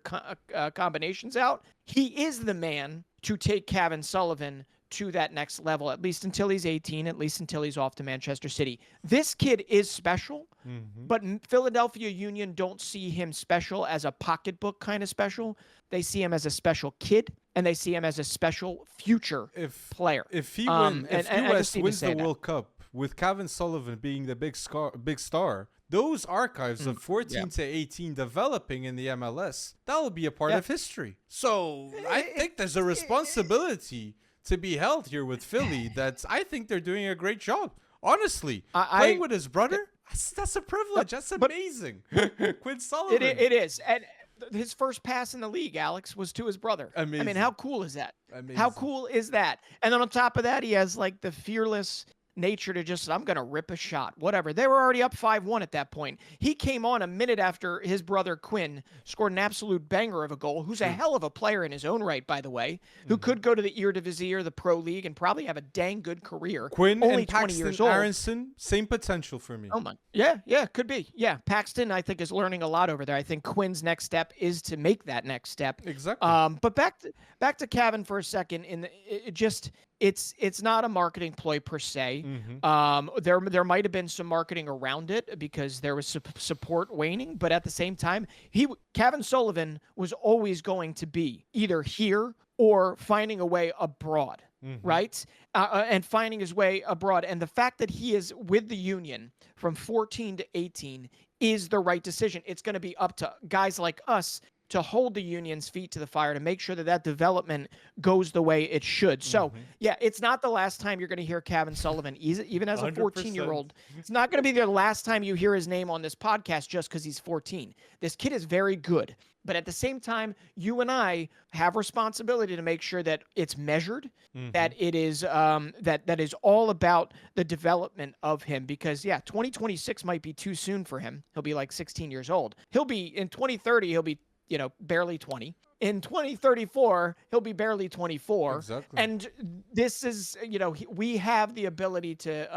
combinations out, he is the man to take Kevin Sullivan to that next level, at least until he's 18, at least until he's off to Manchester City. This kid is special, but Philadelphia Union don't see him special as a pocketbook kind of special. They see him as a special kid, and they see him as a special future player. If US wins the World Cup with Kevin Sullivan being the big star, those archives of 14 to 18 developing in the MLS, that will be a part of history. So I think there's a responsibility to be held here with Philly that I think they're doing a great job. Honestly, playing with his brother, that's a privilege. That's amazing. Quinn Sullivan. It is. And his first pass in the league, Alex, was to his brother. Amazing. I mean, how cool is that? Amazing. How cool is that? And then on top of that, he has like the fearless nature to just, I'm going to rip a shot, whatever. They were already up 5-1 at that point. He came on a minute after his brother Quinn scored an absolute banger of a goal, who's a hell of a player in his own right, by the way, who could go to the Eredivisie or the Pro League and probably have a dang good career. Quinn only and 20 Paxton years old. Aronson, same potential for me. Oh my. Yeah, could be. Yeah, Paxton, I think, is learning a lot over there. I think Quinn's next step is to make that next step. Exactly. But back to Kevin for a second. It's not a marketing ploy per se. There might have been some marketing around it because there was support waning, but at the same time, Kevin Sullivan was always going to be either here or finding a way abroad, right? And finding his way abroad. And the fact that he is with the Union from 14 to 18 is the right decision. It's going to be up to guys like us to hold the Union's feet to the fire to make sure that development goes the way it should. So, yeah, it's not the last time you're going to hear Kevin Sullivan, even as a 14-year-old. It's not going to be the last time you hear his name on this podcast just because he's 14. This kid is very good. But at the same time, you and I have responsibility to make sure that it's measured, that it is that is all about the development of him. Because 2026 might be too soon for him. He'll be like 16 years old. He'll be in 2030. He'll be barely 20. In 2034, he'll be barely 24. Exactly. And this is, we have the ability to,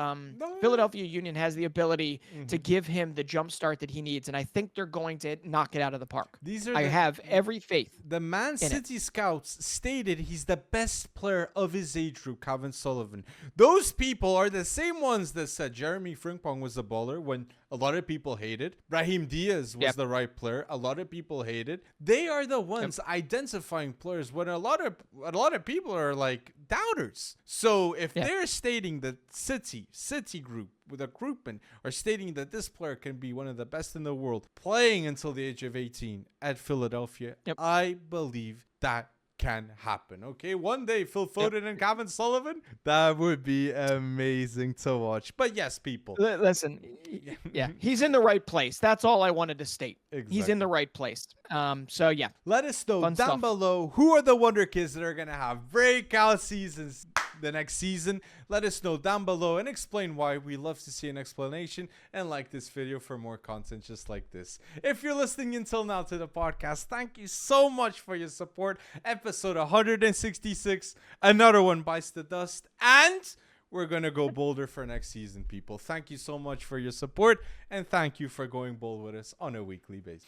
Philadelphia Union has the ability to give him the jump start that he needs. And I think they're going to knock it out of the park. I have every faith. The Man City scouts stated he's the best player of his age group, Kevin Sullivan. Those people are the same ones that said Jeremy Frimpong was a baller when a lot of people hated. Brahim Diaz was the right player. A lot of people hated. They are the ones identifying players when a lot of people are like doubters. So if they're stating that City group with a groupman are stating that this player can be one of the best in the world playing until the age of 18 at Philadelphia, I believe that can happen. Okay, one day Phil Foden and Kevin Sullivan, that would be amazing to watch. But yes, people, listen, he's in the right place. That's all I wanted to state. Exactly. He's in the right place. So yeah, let us know down below who are the Wonderkids that are gonna have breakout seasons the next season. Let us know down below and explain why. We love to see an explanation, and like this video for more content just like this. If you're listening until now to the podcast, thank you so much for your support. Episode 166, another one bites the dust, and we're going to go bolder for next season, people. Thank you so much for your support, and thank you for going bold with us on a weekly basis.